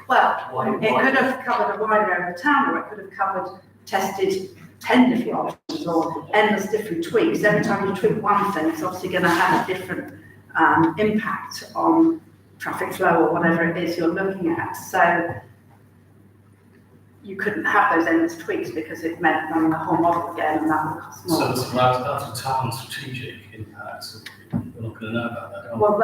Well, it could have covered a wider area of the town, or it could have covered tested 10 different options or endless different tweaks. Every time you tweak one thing, it's obviously going to have a different impact on traffic flow or whatever it is you're looking at. So you couldn't have those endless tweaks because it meant running the whole model again, and that would cost more. So it's about a town strategic impact, so we're not going to know about that, are we? Well,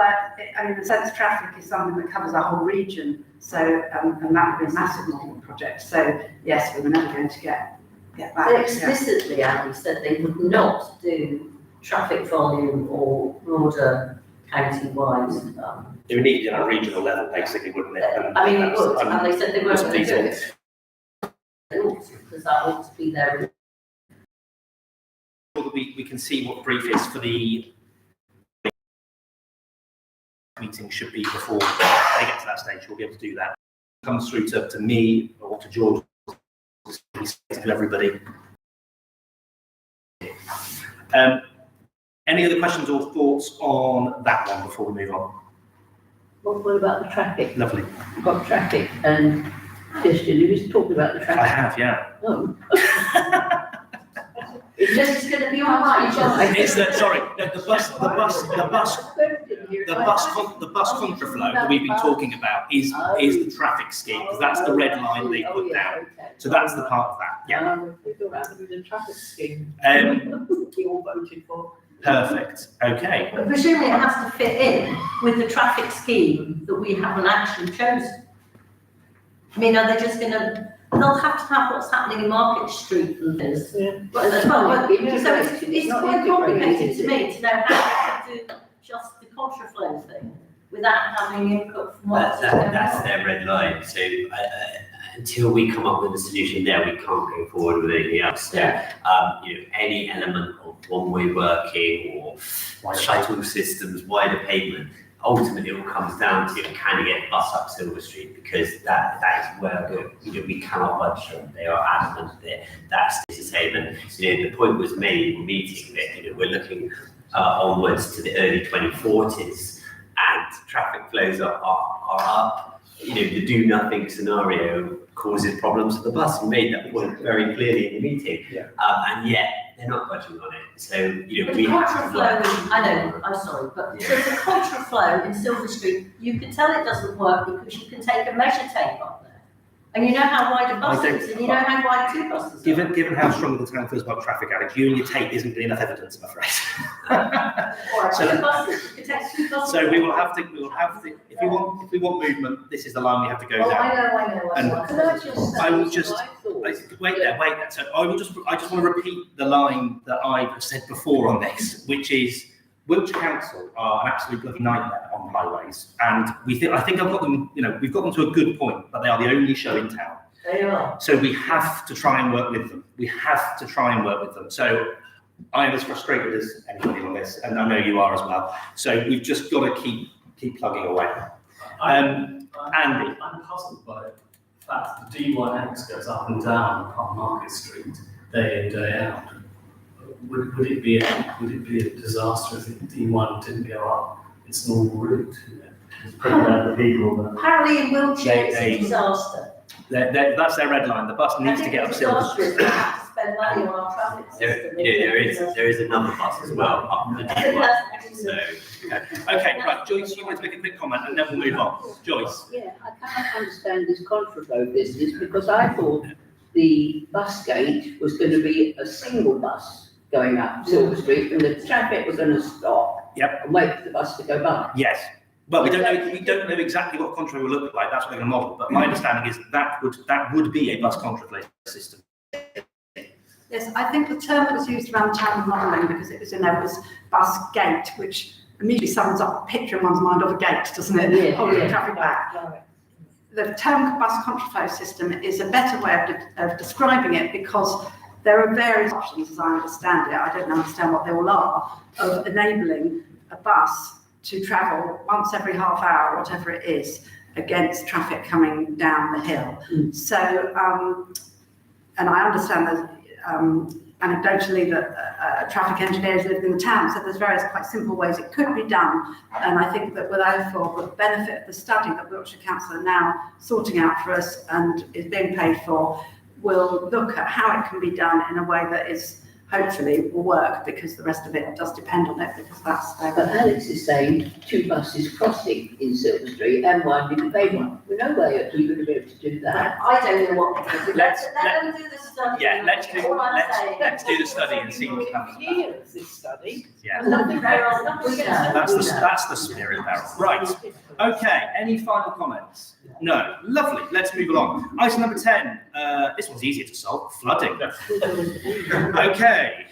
the sense traffic is something that covers a whole region, so and that would be a massive modelling project. So yes, we were never going to get that. They explicitly, Andy, said they would not do traffic volume or broader county-wide. It would need it on a regional level, basically, wouldn't it? It would, and they said they weren't going to do it. They ought to, because that ought to be their. We can see what the brief is for the meeting should be before they get to that stage. We'll be able to do that. It comes through to me or to George, to everybody. Any other questions or thoughts on that one before we move on? What about the traffic? Lovely. We've got traffic and Christian, you was talking about the traffic. I have, yeah. Oh. It's just going to be all right. It's the bus contraflow that we've been talking about is the traffic scheme, because that's the red line they put down. So that's the part of that. Yeah. The traffic scheme. We all voted for. Perfect. Okay. But presumably it has to fit in with the traffic scheme that we haven't actually chosen. I mean, are they just going to? They'll have to have what's happening in Market Street and things. Yeah. But as well, so it's quite complicated to me to know how to do just the contraflow thing without having input from what's going on. That's their red line. So until we come up with a solution there, we can't go forward with anything else. So, any element of one-way working or shuttle systems, wider pavement, ultimately it all comes down to can you get a bus up Silver Street, because that is where we cannot budge on. They are adamant that that's the same. And the point was made in the meeting that we're looking onwards to the early 2040s, and traffic flows are up. The do nothing scenario causes problems for the bus. We made that point very clearly in the meeting, and yet they're not budging on it. So but we the have to work. I know, I'm sorry, but there's a contraflow in Silver Street. You can tell it doesn't work because you can take a measure tape up there, and you know how wide a bus is, and you know how wide two buses are. Given how strong the town feels about traffic, Alex, you and your tape isn't really enough evidence, I'm afraid. Or two buses. You can take two buses. So we will have to. If we want movement, this is the line we have to go down. I know. And Can I just say I will just wait there. So I just want to repeat the line that I've said before on this, which is Wiltshire Council are an absolute bloody nightmare on highways, and I think I've got them. We've got them to a good point, but they are the only show in town. They are. So we have to try and work with them. We have to try and work with them. So I am as frustrated as anybody on this, and I know you are as well. So we've just got to keep plugging away. Andy. I'm puzzled by the fact that the D1X goes up and down on Market Street day in, day out. Would it be a disaster if the D1 didn't go up its normal route? It's pretty bad for people. Apparently in Wiltshire it's a disaster. That's their red line. The bus needs to get up Silver Street. We have to spend money on our traffic system. There is another bus as well up the D1. So, okay, right, Joyce, you want to make a quick comment and then we'll move on. Joyce. Yeah, I cannot understand this contraflow business because I thought the bus gate was going to be a single bus going up Silver Street and the traffic was going to stop and wait for the bus to go by. Yes. Well, we don't know exactly what contraflow will look like. That's what they're going to model. But my understanding is that would be a bus contraflow system. Yes, I think the term that was used around town modelling because it was in there was bus gate, which immediately summons up a picture in one's mind of a gate, doesn't it? Holding traffic back. The term bus contraflow system is a better way of describing it because there are various options, as I understand it. I don't understand what they all are, of enabling a bus to travel once every half hour, whatever it is, against traffic coming down the hill. So, and I understand that anecdotally that traffic engineers live in the town, so there's various quite simple ways it could be done. And I think that therefore the benefit of the study that Wiltshire Council are now sorting out for us and is being paid for will look at how it can be done in a way that is hopefully will work, because the rest of it does depend on it, because that's But Alex is saying 2 buses crossing in Silver Street and one in the bay one. We're no way are we going to be able to do that. I don't know what to do. Let them do the study. Yeah, let's do the study and see what happens. Here's this study. Yeah. That's That's the spirit, Beryl. Right. Okay. Any final comments? No. Lovely. Let's move along. Item number 10. This one's easier to solve. Flooding. Okay.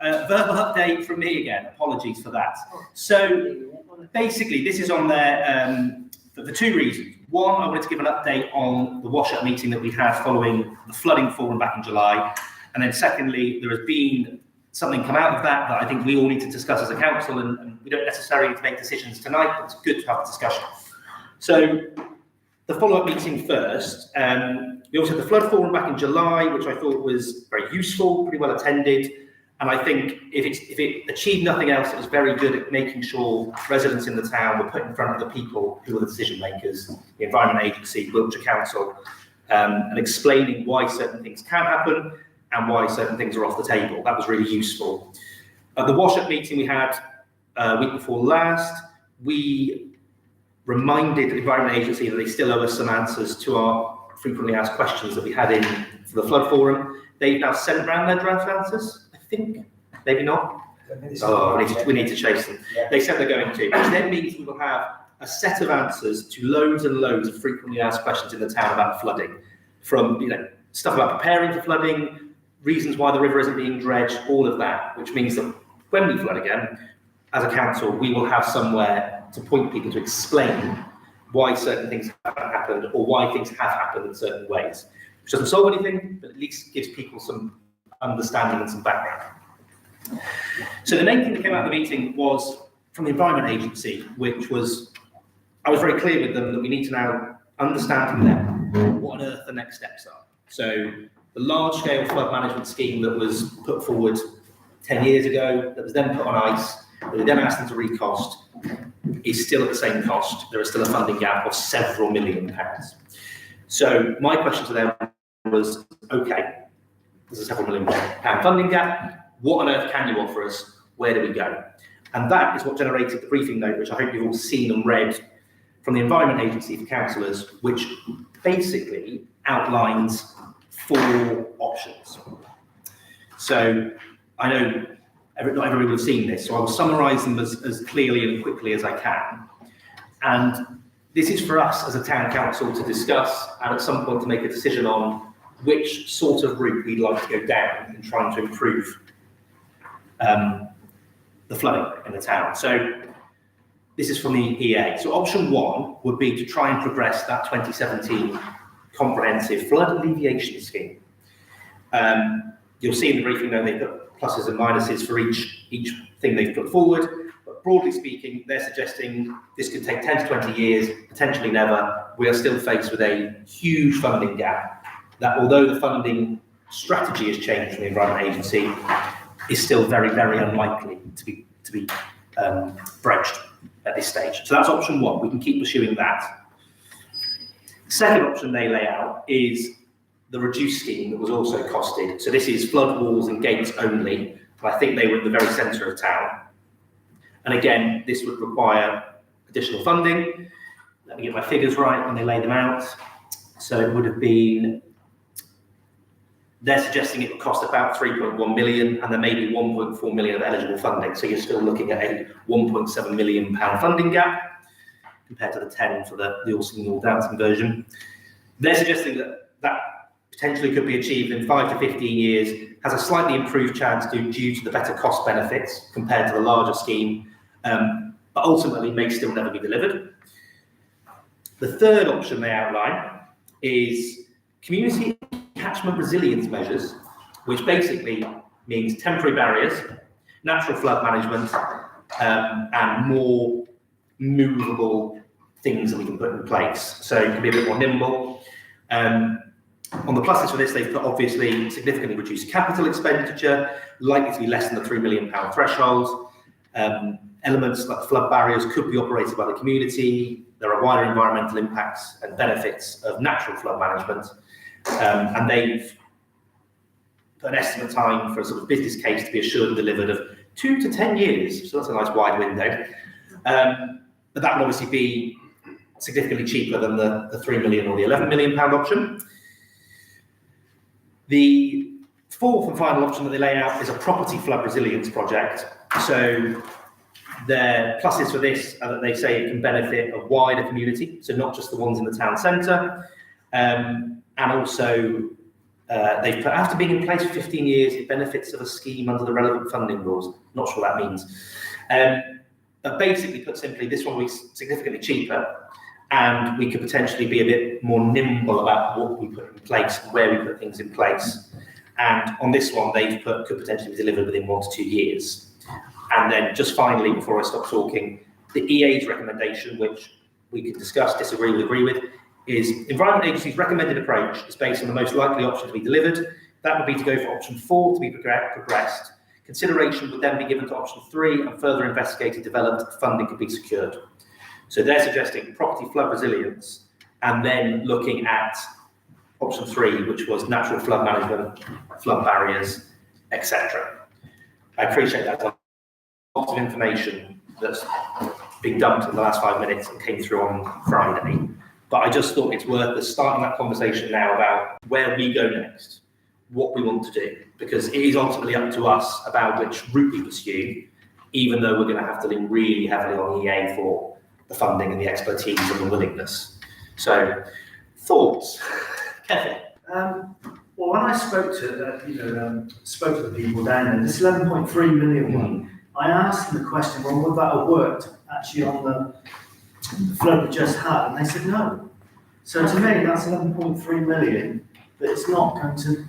Verbal update from me again. Apologies for that. So basically, this is on there for 2 reasons. One, I wanted to give an update on the wash-up meeting that we had following the flooding forum back in July. And then secondly, there has been something come out of that I think we all need to discuss as a council, and we don't necessarily need to make decisions tonight, but it's good to have a discussion. So the follow-up meeting first. We also had the flood forum back in July, which I thought was very useful, pretty well attended. And I think if it achieved nothing else, it was very good at making sure residents in the town were put in front of the people who were the decision makers, the Environment Agency, Wiltshire Council, and explaining why certain things can happen and why certain things are off the table. That was really useful. At the wash-up meeting we had week before last, we reminded the Environment Agency that they still owe us some answers to our frequently asked questions that we had in for the flood forum. They've now sent around their draft answers, I think. Maybe not. Oh, we need to chase them. Yeah. They said they're going to, which then means we will have a set of answers to loads and loads of frequently asked questions in the town about flooding, from stuff about preparing for flooding, reasons why the river isn't being dredged, all of that, which means that when we flood again, as a council, we will have somewhere to point people to explain why certain things haven't happened or why things have happened in certain ways. Which doesn't solve anything, but at least gives people some understanding and some background. So the main thing that came out of the meeting was from the Environment Agency, which was, I was very clear with them that we need to now understand from them what on earth the next steps are. So the large-scale flood management scheme that was put forward 10 years ago, that was then put on ice, that we then asked them to recost, is still at the same cost. There is still a funding gap of several £1 million. So my question to them was, okay, there's a several £1 million funding gap. What on earth can you offer us? Where do we go? And that is what generated the briefing note, which I hope you've all seen and read from the Environment Agency for councillors, which basically outlines 4 options. So I know not everybody will have seen this, so I will summarise them as clearly and quickly as I can. And this is for us as a town council to discuss and at some point to make a decision on which sort of route we'd like to go down in trying to improve the flooding in the town. So this is from the EA. So option 1 would be to try and progress that 2017 comprehensive flood alleviation scheme. You'll see in the briefing note they put pluses and minuses for each thing they've put forward. But broadly speaking, they're suggesting this could take 10 to 20 years, potentially never. We are still faced with a huge funding gap that, although the funding strategy has changed from the Environment Agency, is still very, very unlikely to be bridged at this stage. So that's option one. We can keep pursuing that. Second option they lay out is the reduced scheme that was also costed. So this is flood walls and gates only. And I think they were at the very centre of town. And again, this would require additional funding. Let me get my figures right when they lay them out. So it would have been, they're suggesting it would cost about 3.1 million, and there may be 1.4 million of eligible funding. So you're still looking at a 1.7 million pound funding gap compared to the 10 for the Alston Downton version. They're suggesting that that potentially could be achieved in 5 to 15 years, has a slightly improved chance due to the better cost benefits compared to the larger scheme, but ultimately may still never be delivered. The third option they outline is community catchment resilience measures, which basically means temporary barriers, natural flood management, and more movable things that we can put in place. So it can be a bit more nimble. On the pluses for this, they've put obviously significantly reduced capital expenditure, likely to be less than the £3 million threshold. Elements like flood barriers could be operated by the community. There are wider environmental impacts and benefits of natural flood management. And they've put an estimate time for a sort of business case to be assured and delivered of 2 to 10 years. So that's a nice wide window. But that would obviously be significantly cheaper than the 3 million or the 11 million pound option. The fourth and final option that they lay out is a property flood resilience project. So their pluses for this are that they say it can benefit a wider community, so not just the ones in the town centre. And also, they've put, after being in place for 15 years, it benefits of a scheme under the relevant funding rules. Not sure what that means. But basically, put simply, this one will be significantly cheaper, and we could potentially be a bit more nimble about what we put in place and where we put things in place. And on this one, they've put could potentially be delivered within 1 to 2 years. And then just finally, before I stop talking, the EA's recommendation, which we can discuss, disagree with, agree with, is Environment Agency's recommended approach is based on the most likely option to be delivered. That would be to go for option 4 to be progressed. Consideration would then be given to option 3, and further investigated, developed, funding could be secured. So they're suggesting property flood resilience, and then looking at option 3, which was natural flood management, flood barriers, etc. I appreciate that. Lots of information that's been dumped in the last 5 minutes and came through on Friday. But I just thought it's worth us starting that conversation now about where we go next, what we want to do, because it is ultimately up to us about which route we pursue, even though we're going to have to lean really heavily on EA for the funding and the expertise and the willingness. So, thoughts, Kevin? Well, when I spoke to spoke to the people down there, this 11.3 million one, I asked them the question, well, would that have worked actually on the flood we just had? And they said no. So to me, that's 11.3 million, but it's not going to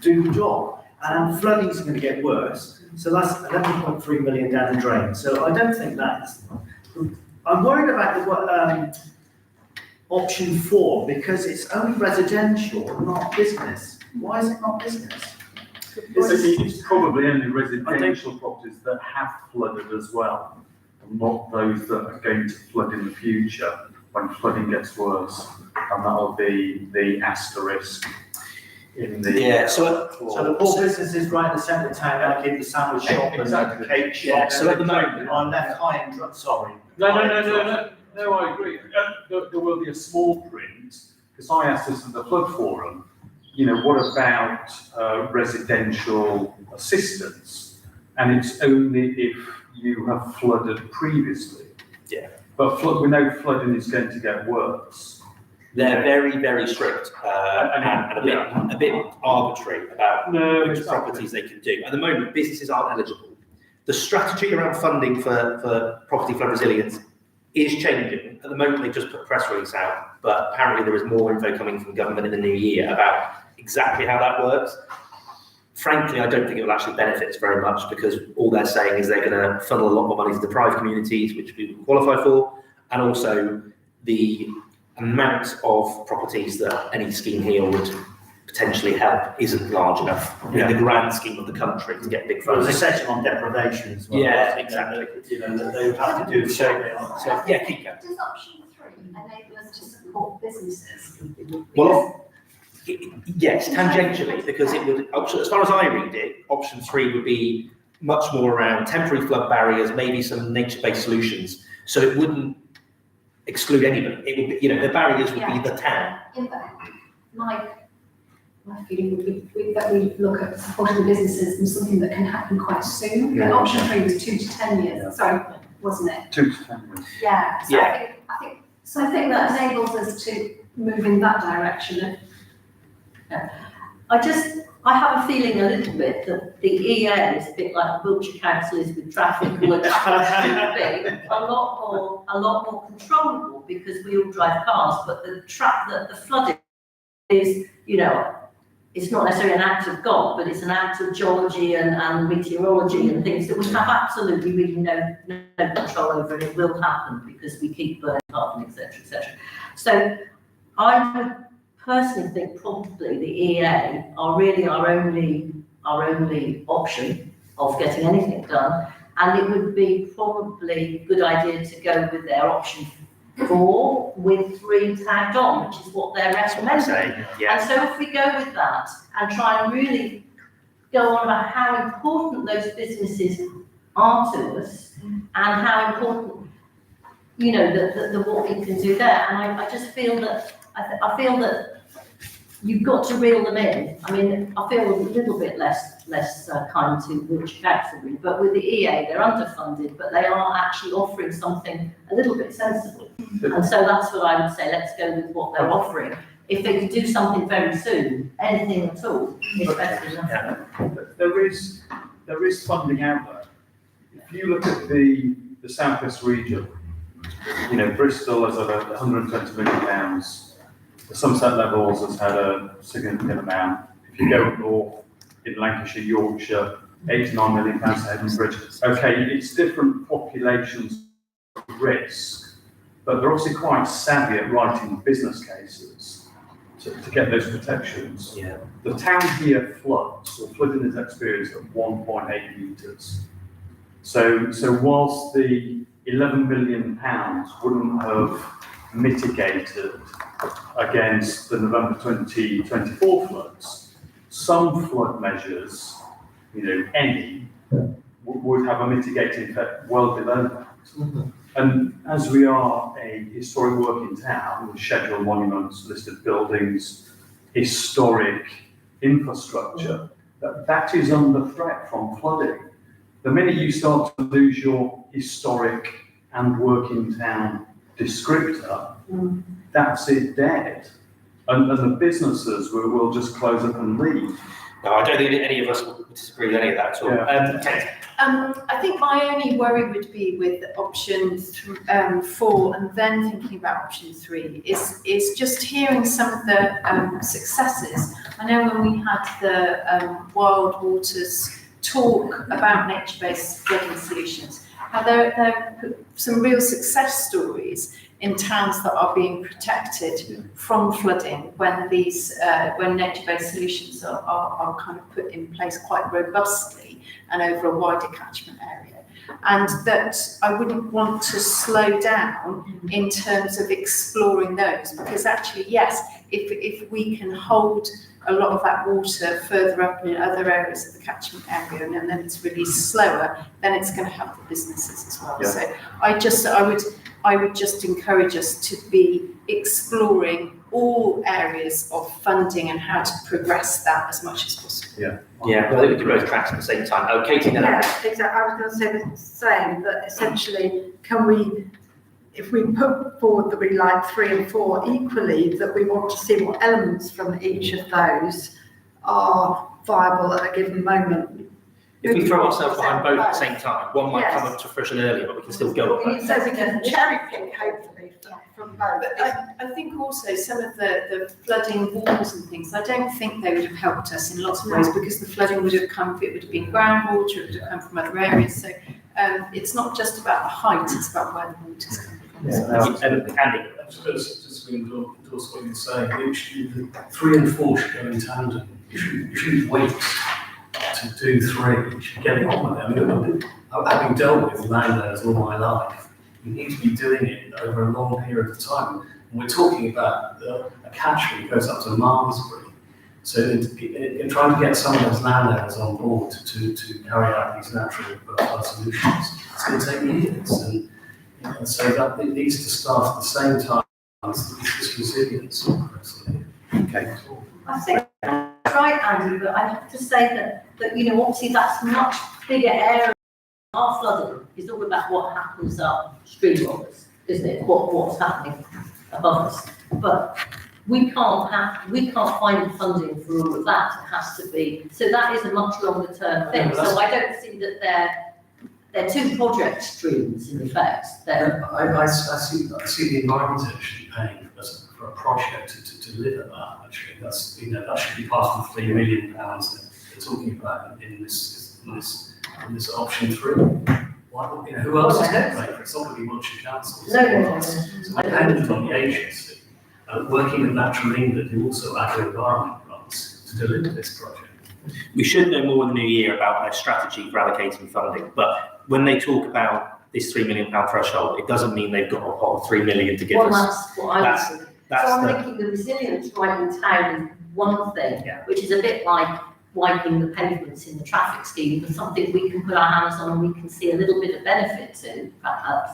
do the job. And flooding is going to get worse. So that's 11.3 million down the drain. So I don't think that's. I'm worried about the option 4 because it's only residential, not business. Why is it not business? It's probably only residential properties that have flooded as well, and not those that are going to flood in the future when flooding gets worse. And that'll be the asterisk in the. So the poor businesses right in the centre of town, like in the sandwich shop and the cake shop. Yeah, so at the moment, are left high and dry. Sorry. No, I agree. There will be a small print, because I asked this in the flood forum, what about residential assistance? And it's only if you have flooded previously. Yeah. But we know flooding is going to get worse. They're very, very strict and a bit arbitrary about which properties they can do. At the moment, businesses aren't eligible. The strategy around funding for property flood resilience is changing. At the moment, they just put a press release out but apparently there is more info coming from government in the new year about exactly how that works. Frankly, I don't think it will actually benefit us very much, because all they're saying is they're going to funnel a lot more money to deprived communities, which people qualify for, and also the amount of properties that any scheme here would potentially help isn't large enough in the grand scheme of the country to get big There was a funds. section on deprivation as well. Yeah, wasn't there? exactly. You know, that they would have to do a survey on. So, yeah, keep going. Does option 3 enable us to support businesses? Well, yes, tangentially, because it would, as far as I read it, option 3 would be much more around temporary flood barriers, maybe some nature-based solutions. So it wouldn't exclude anybody. It would be, you know, the barriers would be the town. In that, my feeling would be that we look at supporting the businesses and something that can happen quite soon. Yeah. And option 3 was 2 to 10 years, sorry, wasn't it? 2 to 10 years. Yeah, so Yeah. I think that enables us to move in that direction. I have a feeling a little bit that the EA is a bit like Wiltshire Council is with traffic, or the traffic should be a lot more controllable, because we all drive cars, but the flooding is, you know, it's not necessarily an act of God, but it's an act of geology and meteorology and things that we have absolutely really no control over, and it will happen because we keep burning carbon, etc., etc. So I would personally think probably the EA are really our only option of getting anything done, and it would be probably a good idea to go with their option 4 with 3 tagged on, which is what they're recommending. And so if we go with that and try and really go on about how important those businesses are to us, and how important, you know, the what we can do there, and I just feel that I feel that you've got to reel them in. I mean, I feel a little bit less kind to Wiltshire Council, but with the EA, they're underfunded, but they are actually offering something a little bit sensible. And so that's what I would say, let's go with what they're offering. If they could do something very soon, anything at all, is better than nothing. There is funding out there. If you look at the South West region, you know, Bristol has had £120 million. The Somerset Levels has had a significant amount. If you go north in Lancashire, Yorkshire, £89 million to Heaven Bridge. Okay, it's different populations risk, but they're obviously quite savvy at writing business cases to get those protections. Yeah. The town here floods, or flooding is experienced at 1.8 metres. So whilst the £11 million wouldn't have mitigated against the November 2024 floods, some flood measures, you know, any, would have a mitigating effect well below that. And as we are a historic working town with scheduled monuments, listed buildings, historic infrastructure, that is under threat from flooding. The minute you start to lose your historic and working town descriptor, that's it dead. And the businesses will just close up and leave. No, I don't think any of us would disagree with any of that at all. Yeah. I think my only worry would be with option 4 and then thinking about option 3 is just hearing some of the successes. I know when we had the Wild Waters talk about nature-based flooding solutions, how there are some real success stories in towns that are being protected from flooding when these when nature-based solutions are kind of put in place quite robustly and over a wider catchment area. And that I wouldn't want to slow down in terms of exploring those, because actually, yes, if we can hold a lot of that water further up in other areas of the catchment area and then it's released slower, then it's going to help the businesses as well. Yeah. So I would just encourage us to be exploring all areas of funding and how to progress that as much as possible. Yeah. Yeah, well, I think we do both tracks at the same time. Oh, Katie, then Yeah, exactly. I was going to say the same, that essentially, can we, if we put forward that we like 3 and 4 equally, that we want to see what elements from each of those are viable at a given moment. If we throw ourselves behind both at the same time, one might come up to fruition earlier, but we can still go. So we can cherry pick hopefully from both. But I think also some of the flooding walls and things, I don't think they would have helped us in lots of ways because the flooding would have come, it would have been groundwater, it would have come from other areas. So it's not just about the height, it's about where the water's coming from. Andy. Just to endorse what you're saying, literally the 3 and 4 should go in tandem. You shouldn't wait to do 3, you should get it on with it. I mean, having dealt with landowners all my life, you need to be doing it over a long period of time. And we're talking about a catchment that goes up to Malmesbury. So in trying to get some of those landowners on board to carry out these natural flood solutions, it's going to take years. And so that it needs to start at the same time as this resilience. Okay. I think that's right, Andy, but I have to say that obviously that's much bigger area. Our flooding is all about what happens upstream of us, isn't it? What's happening above us. But we can't find the funding for all of that. It has to be. So that is a much longer term thing. So I don't see that they're two project streams in effect. I see the environment actually paying for a project to deliver that. Actually, that should be part of the £3 million that they're talking about in this option 3. Why not? Who else is going to pay for it? It's not going to be Wiltshire Council. No. It's dependent on the agency working with Natural England, who also agro-environment grants to deliver this project. We should know more in the new year about their strategy for allocating funding, but when they talk about this £3 million threshold, it doesn't mean they've got a pot of £3 million to give us. That's what I was thinking. So I'm thinking the resilience right in town is one thing, which is a bit like wiping the pavements in the traffic scheme, but something we can put our hands on and we can see a little bit of benefit to, perhaps.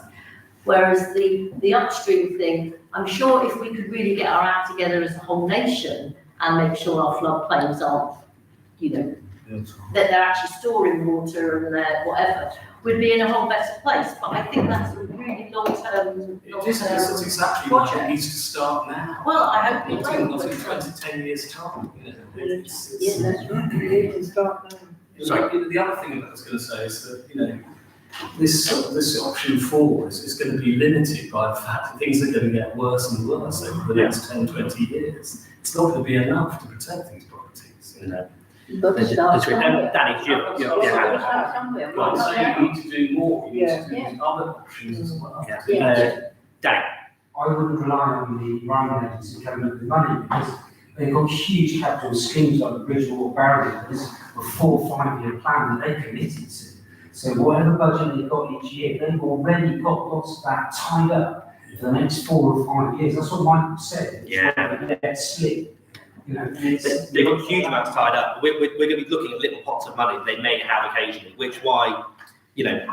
Whereas the upstream thing, I'm sure if we could really get our act together as a whole nation and make sure our floodplains aren't, that they're actually storing water and they're whatever, we'd be in a whole better place. But I think that's a really long-term That's exactly why it needs to start now. Well, I hope it Not will. in 10 years' time. Yeah, that's right. We need to start now. So the other thing that I was going to say is that this option 4 is going to be limited by the fact that things are going to get worse and worse over the next 10, 20 years. It's not going to be enough to protect these properties. But Danny, Right, so you need to do more. You need to do other options as well. Danny. I wouldn't rely on the Environment Agency coming up with money because they've got huge capital schemes like the Bridgewater barriers, a 4 or 5 year plan that they committed to. So whatever budget they've got each year, they've already got lots of that tied up for the next 4 or 5 years. That's what Michael said. Let slip. They've got huge amounts tied up. We're going to be looking at little pots of money they may have occasionally, which why,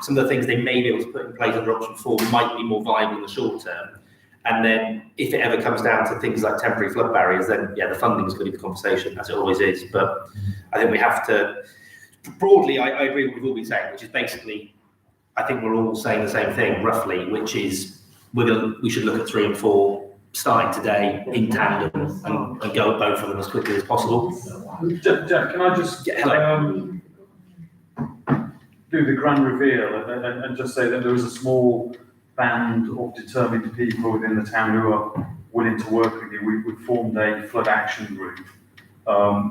some of the things they may be able to put in place under option 4 might be more viable in the short term. And then if it ever comes down to things like temporary flood barriers, then the funding is going to be the conversation, as it always is. But I think we have to, broadly, I agree with what we've all been saying, which is basically, I think we're all saying the same thing, roughly, which is we should look at 3 and 4 starting today in tandem and go at both of them as quickly as possible. Jeff, can I just do the grand reveal and just say that there is a small band of determined people within the town who are willing to work with you. We've formed a flood action group.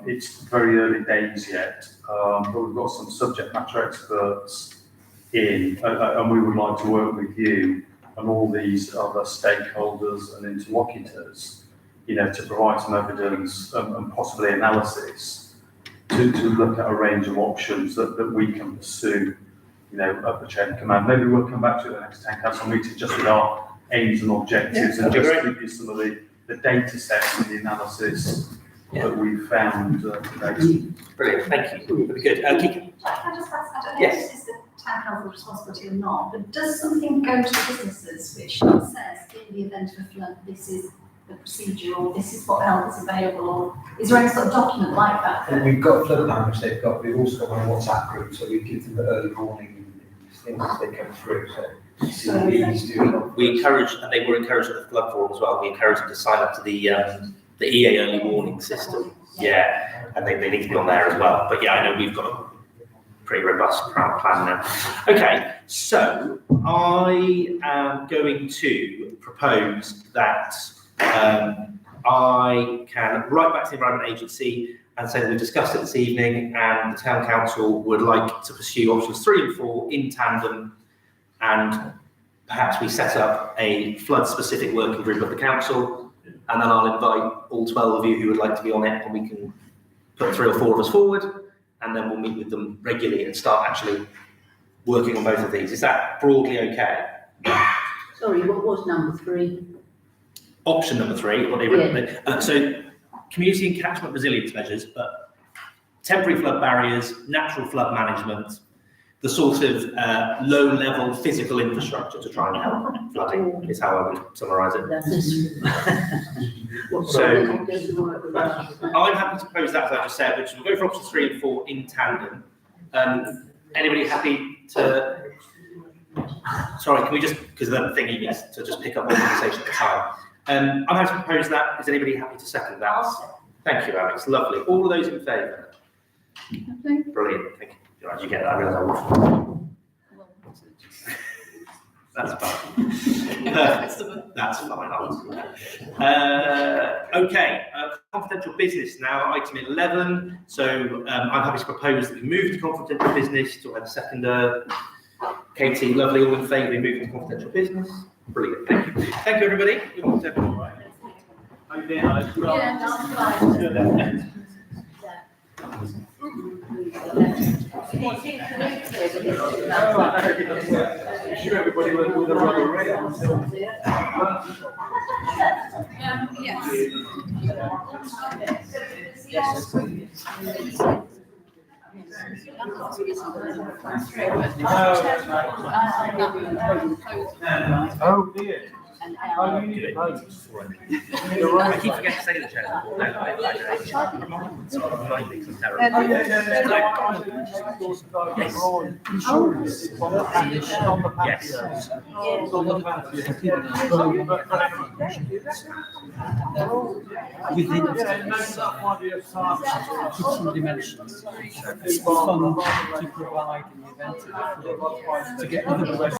It's very early days yet, but we've got some subject matter experts in, and we would like to work with you and all these other stakeholders and interlocutors, to provide some evidence and possibly analysis to look at a range of options that we can pursue, up the chain of command. Maybe we'll come back to the next town council meeting just with our aims and objectives and just give you some of the data sets and the analysis that we've found today. Brilliant, thank you. Very good. Can I just ask, I don't know if this is the town council responsibility or not, but does something go to businesses which says in the event of a flood, this is the procedure, or this is what help is available, or is there any sort of document like that? And we've got flood plan, which they've got. We've also got a WhatsApp group, so we give them the early warning things as they come through. So we encourage, and they were encouraged at the flood forum as well. We encourage them to sign up to the EA early warning system. And they need to be on there as well. But I know we've got pretty robust plan now. Okay, so I am going to propose that I can write back to the Environment Agency and say that we discussed it this evening, and the Town Council would like to pursue options 3 and 4 in tandem, and perhaps we set up a flood-specific working group of the council, and then I'll invite all 12 of you who would like to be on it, and we can put 3 or 4 of us forward, and then we'll meet with them regularly and start actually working on both of these. Is that broadly okay? Sorry, what was number 3? Option number 3, what they recommend. So community and catchment resilience measures, but temporary flood barriers, natural flood management, the sort of low-level physical infrastructure to try and help flooding is how I would summarise it. So I'm happy to propose that, as I just said, which we'll go for options 3 and 4 in tandem. Anybody happy to? Sorry, can we just, because the thingy needs to just pick up one conversation at a time. I'm happy to propose that. Is anybody happy to second that? Thank you, Alex. Lovely. All of those in favour? Brilliant. Thank you. Right, you get that. I realise I That's fine. Perfect. That's fine. Okay. Confidential business now. Item 11. So I'm happy to propose that we move to confidential business. Do I have a seconder? Katie, lovely. All in favour? We move to confidential business. Brilliant. Thank you. Thank you, everybody. Everyone right? How you doing, Alex? Yeah, that's fine. Sure, everybody with a rubber ring. Oh dear. Oh, you need it. I keep forgetting to say the chair. Within some dimensions. It's fun to provide an event to get other